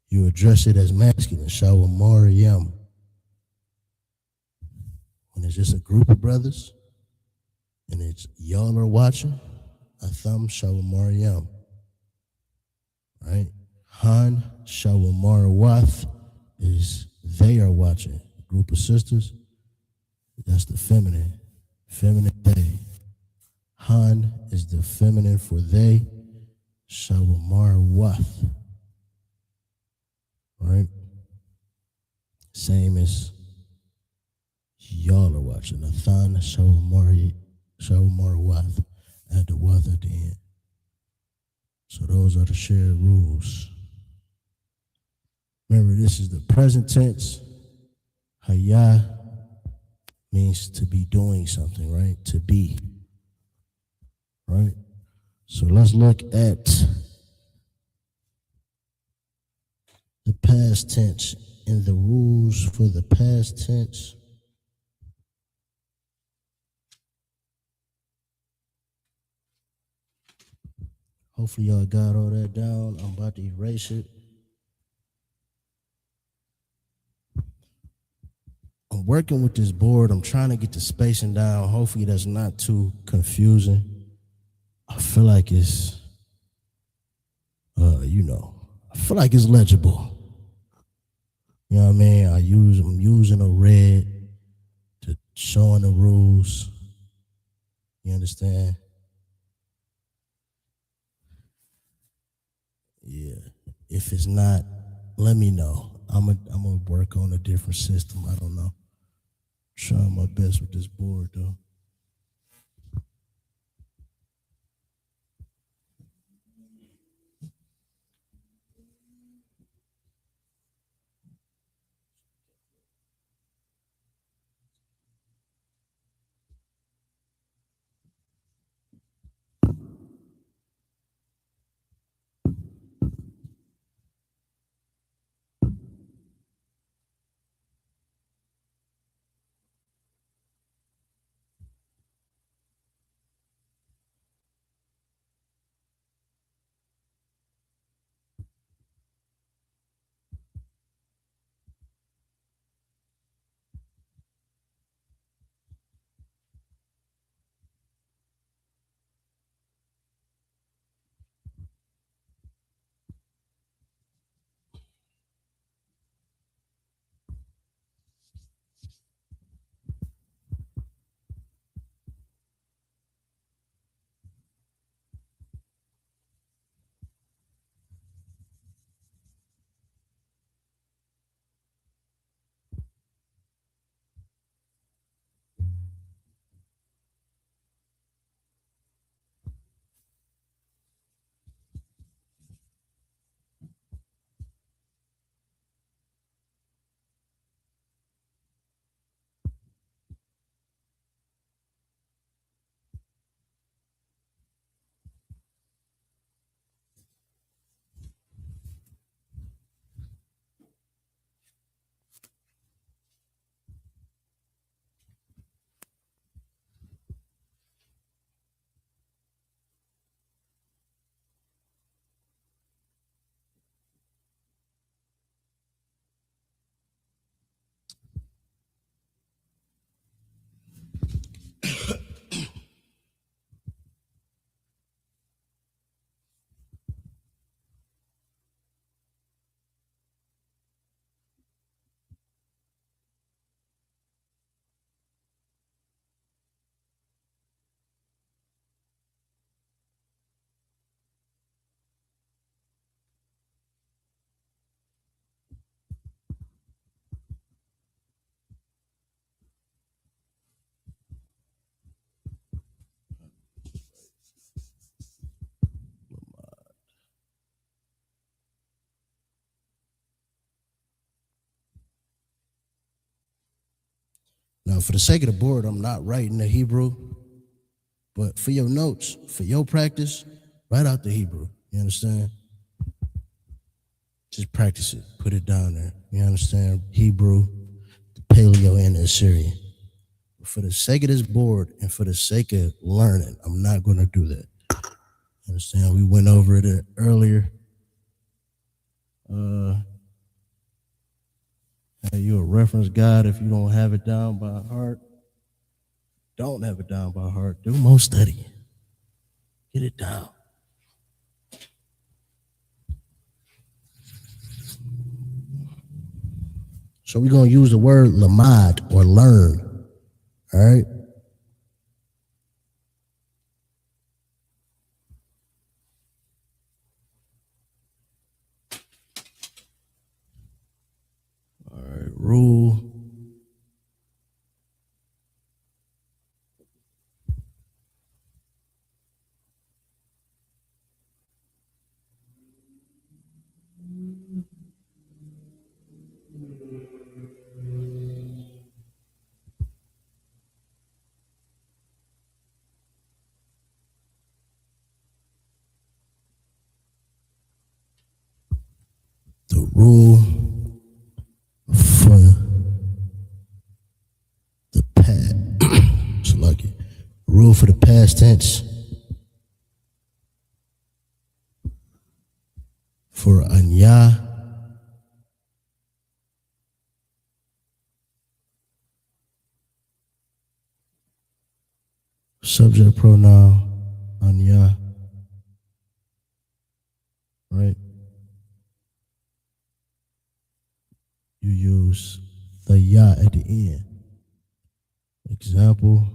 you address it as masculine, shawamariyam. When it's just a group of brothers and it's y'all are watching, atham shawamariyam, right? Han shawamarawath is they are watching. A group of sisters, that's the feminine they. Han is the feminine for they. Shawamarawath, right? Same as y'all are watching. Athan shawamarawath, add the wath at the end. So those are the shared rules. Remember, this is the present tense. Haya means to be doing something, right? To be, right? So let's look at the past tense and the rules for the past tense. Hopefully y'all got all that down. I'm about to erase it. I'm working with this board. I'm trying to get the spacing down. Hopefully that's not too confusing. I feel like it's, I feel like it's legible. You know what I mean? I'm using a red to showing the rules. You understand? Yeah. If it's not, let me know. I'm gonna work on a different system. I don't know. Trying my best with this board though. for the sake of the board, I'm not writing the Hebrew, but for your notes, for your practice, write out the Hebrew. You understand? Just practice it. Put it down there. You understand? Hebrew, the Paleo, and the Assyrian. But for the sake of this board and for the sake of learning, I'm not going to do that. You understand? We went over it earlier. You a reference guide if you don't have it down by heart. Don't have it down by heart. Do more study. Get it down. So we're going to use the word lamad or learn. All right? All right, rule. The rule for the past. It's lucky. Rule for the past tense for anya. Subject pronoun anya. Right? You use the ya at the end. Example.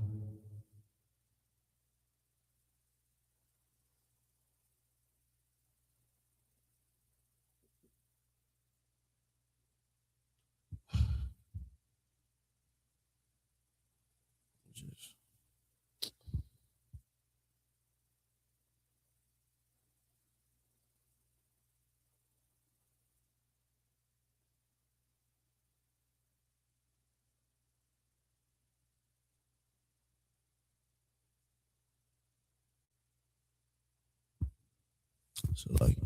So like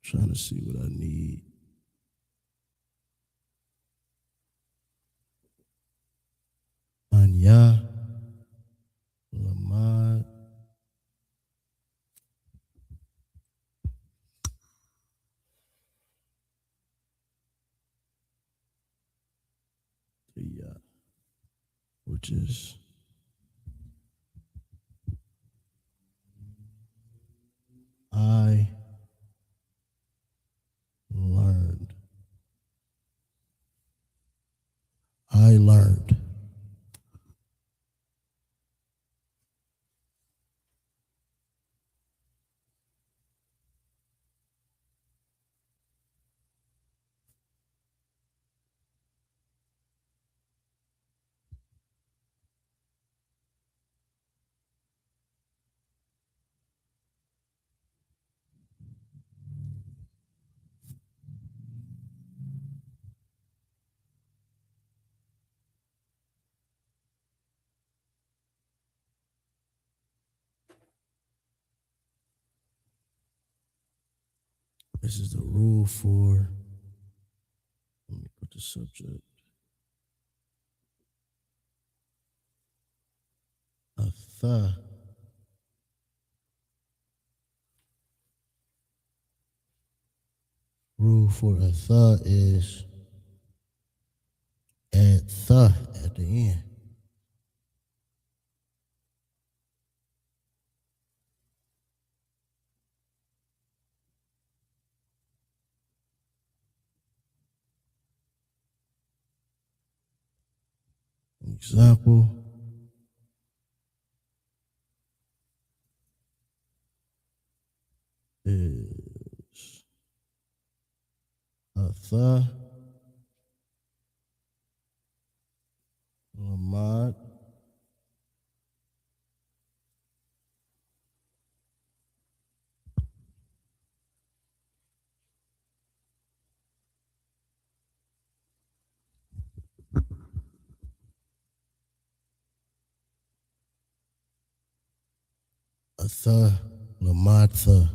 trying to see what I need. Anya, lamad. The which is I learned. I learned. This is the rule for, let me put the subject. A th. Rule for a th is add th at the end. Example. Is a th. Lamad. Atha, Lamad Tha.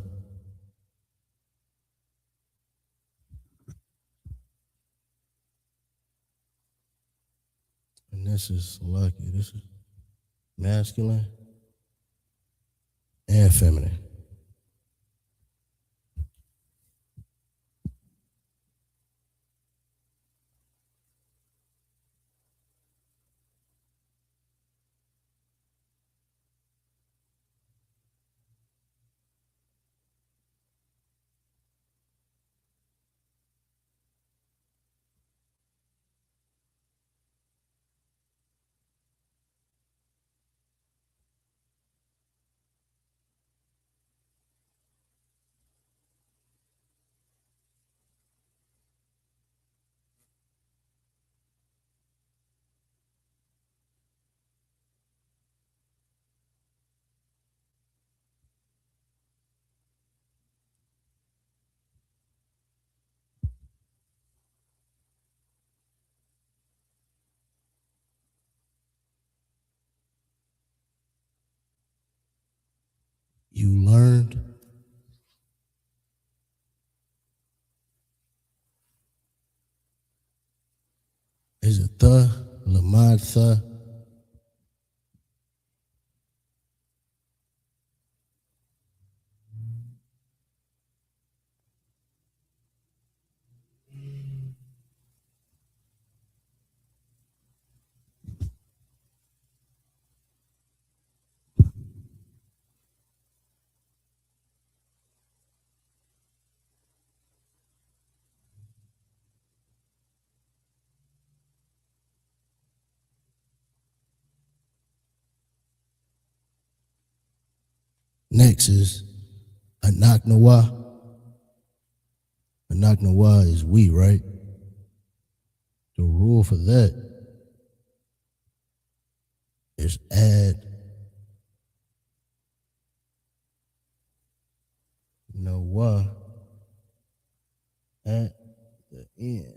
And this is lucky. This is masculine and feminine. You learned is it Tha, Lamad Tha? Next is Anak Nawa. Anak Nawa is we, right? The rule for that is add Nawa at the end.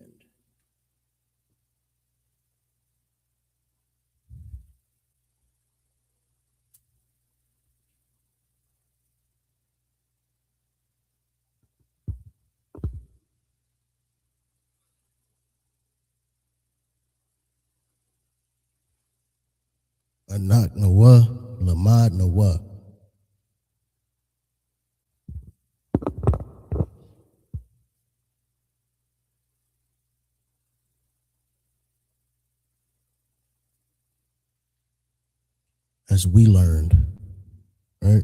Anak Nawa, Lamad Nawa. As we learned, right?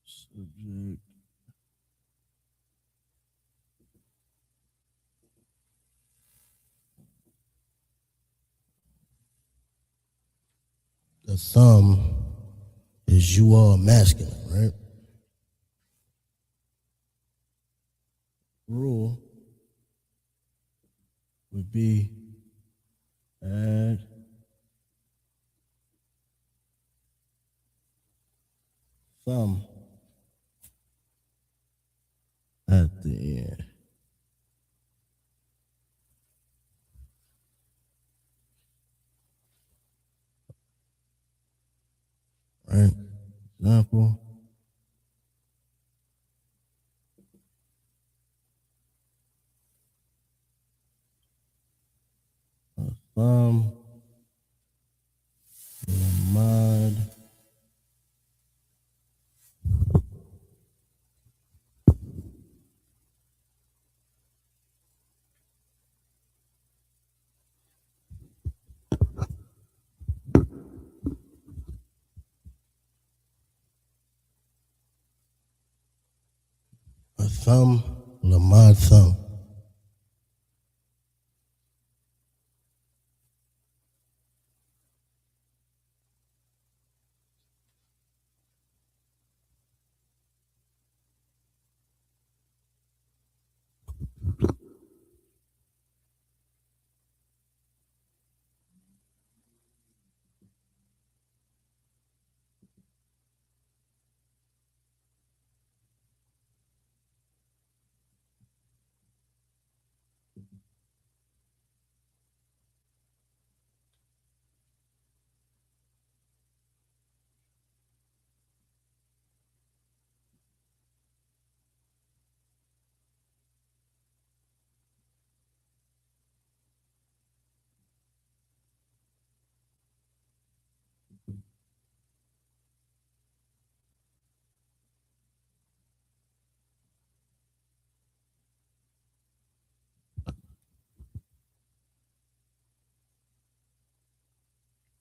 Subject. The thumb is you are masculine, right? Rule would be add thumb at the end. Right? Example. A thumb, Lamad, a thumb, Lamad thumb.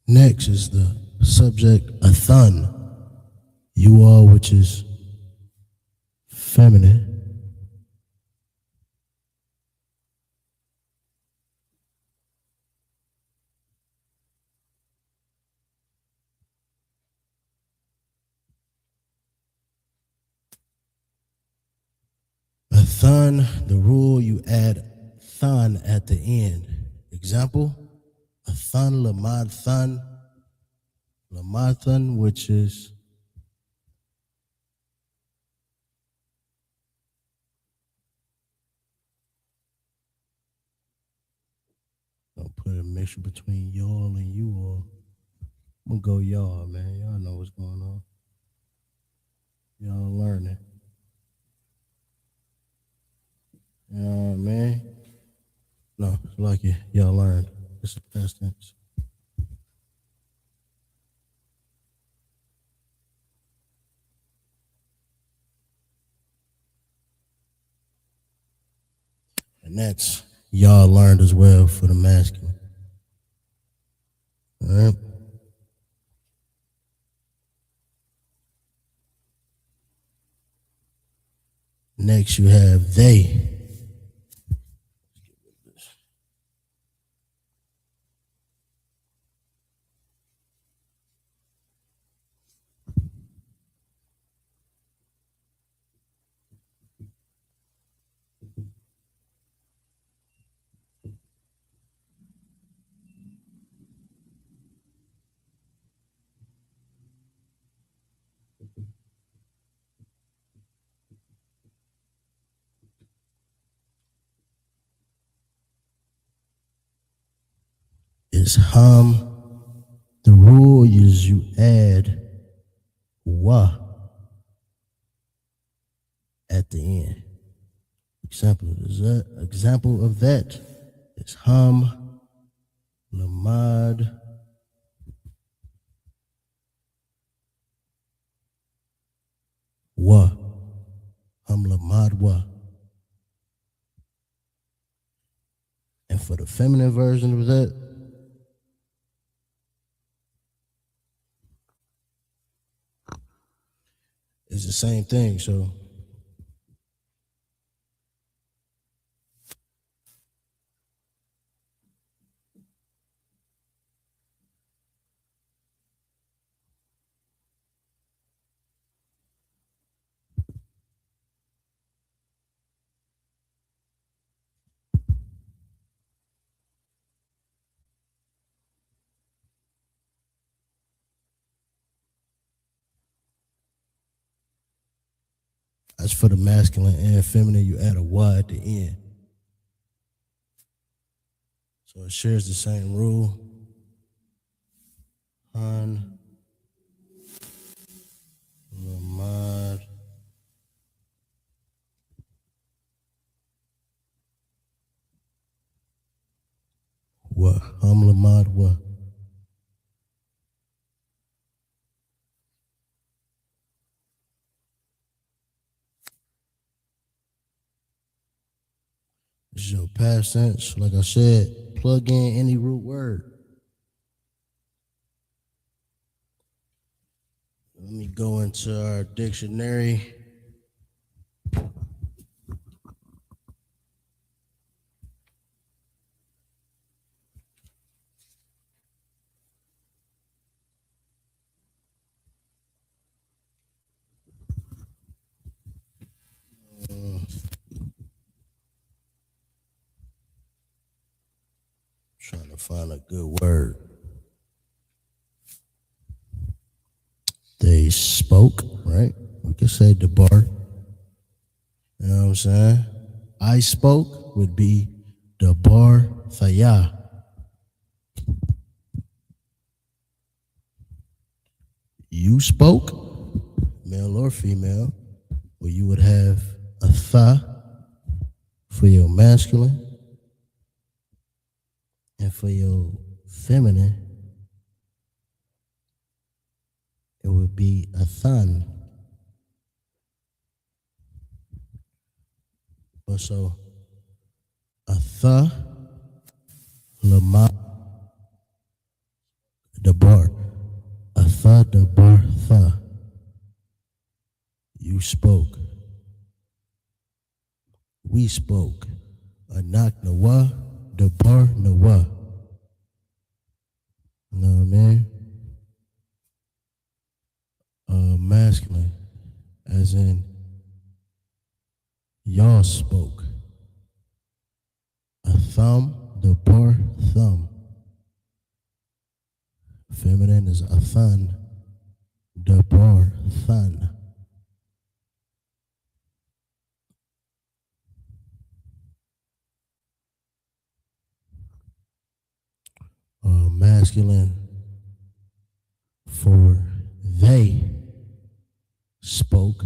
Next is the subject, a thun. You all, which is feminine. A thun, the rule, you add thun at the end. Example, a thun, lamad thun. Lamad thun, which is I'll put a mixture between y'all and you all. I'm gonna go y'all, man. Y'all know what's going on. Y'all learning. You know what I mean? No, it's like y'all learned. It's the past tense. And that's y'all learned as well for the masculine. All right? Next, you have they. Is hum. The rule is you add wa at the end. Example of that is hum, lamad, wa. Hum, lamad, wa. And for the feminine version of that, it's the same thing. So as for the masculine and feminine, you add a wa at the end. So it shares the same rule. Han, lamad, wa. Hum, lamad, wa. This is your past tense. Like I said, plug in any root word. Let me go into our dictionary. Trying to find a good word. They spoke, right? We could say debar. You know what I'm saying? I spoke would be debar thaya. You spoke, male or female, where you would have a tha for your masculine, and for your feminine, it would be a thun. So a tha, lama, the dabartha. You spoke. We spoke. Anak nawa, dabar nawa. You know what I mean? Masculine, as in y'all spoke. A thumb, dabar thumb. Feminine is a thun, dabar thun. Masculine for they spoke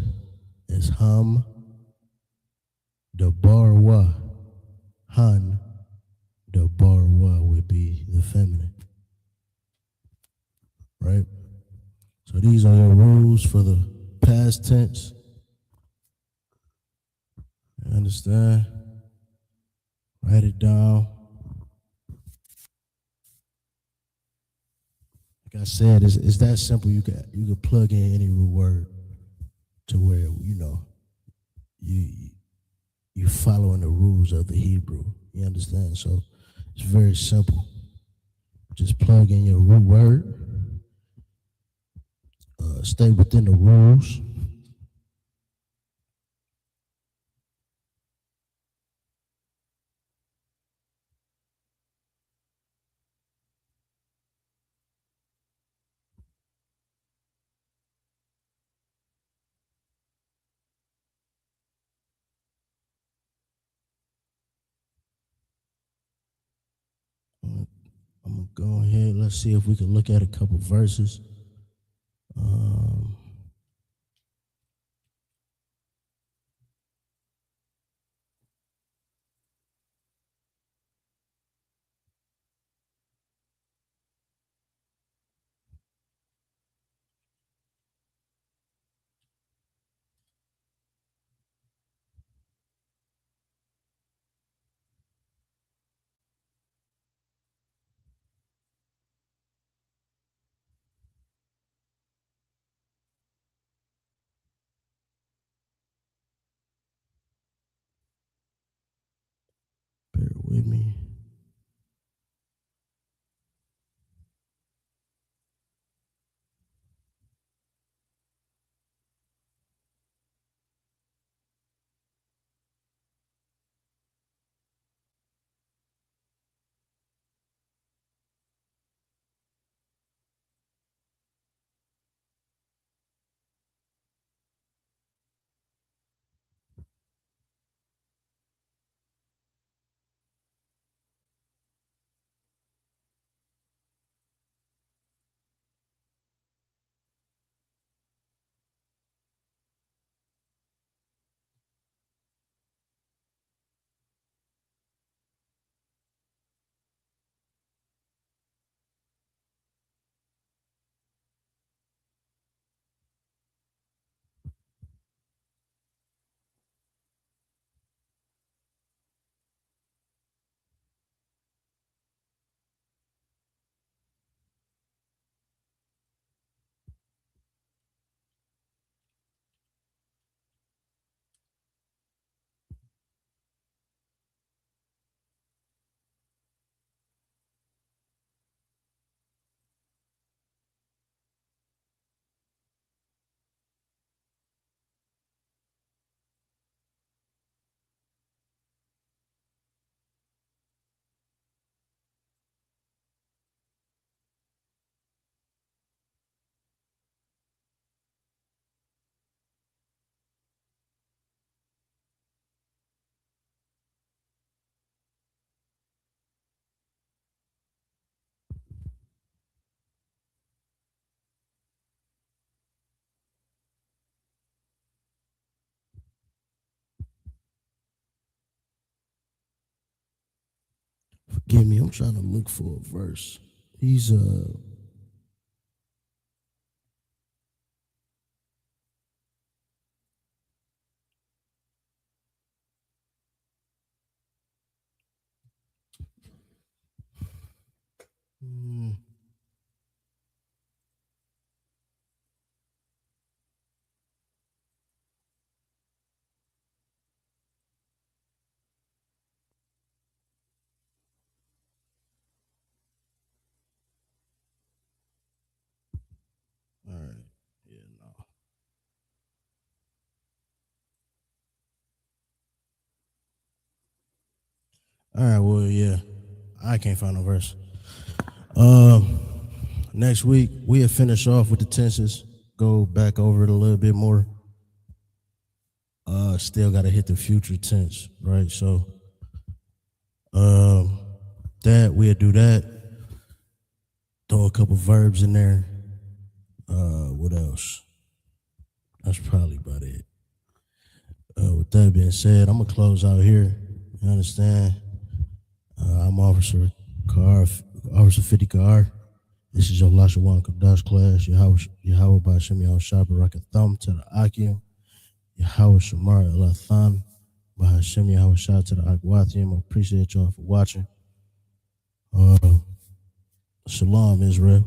is hum, dabarwa. Hun, dabarwa would be the feminine. Right? So these are your rules for the past tense. You understand? Write it down. Like I said, it's that simple. You could plug in any root word to where you following the rules of the Hebrew. You understand? So it's very simple. Just plug in your root word. Stay within the rules. I'm gonna go ahead. Let's see if we can look at a couple verses. Bear with me. Forgive me, I'm trying to look for a verse. He's All right, well, yeah. I can't find no verse. Next week, we'll finish off with the tenses, go back over it a little bit more. Still got to hit the future tense, right? So, that, we'll do that. Throw a couple verbs in there. What else? That's probably about it. With that being said, I'm going to close out here. You understand? I'm Officer 50 Car. This is your Lashawan Qadash class. Yahweh Ba'Shem Yahushua Barak Thumb to the Akim. Yahweh Shamar Elathan. Ba'Shem Yahushua to the Akwathium. I appreciate y'all for watching. Shalom, Israel.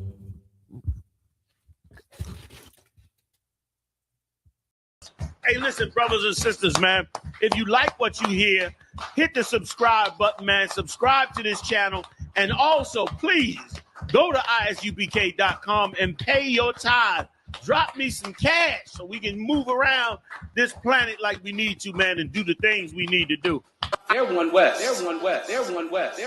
Hey, listen, brothers and sisters, man. If you like what you hear, hit the subscribe button, man. Subscribe to this channel. And also, please, go to isubk.com and pay your tithe. Drop me some cash so we can move around this planet like we need to, man, and do the things we need to do. They're one West. They're one West. They're one West.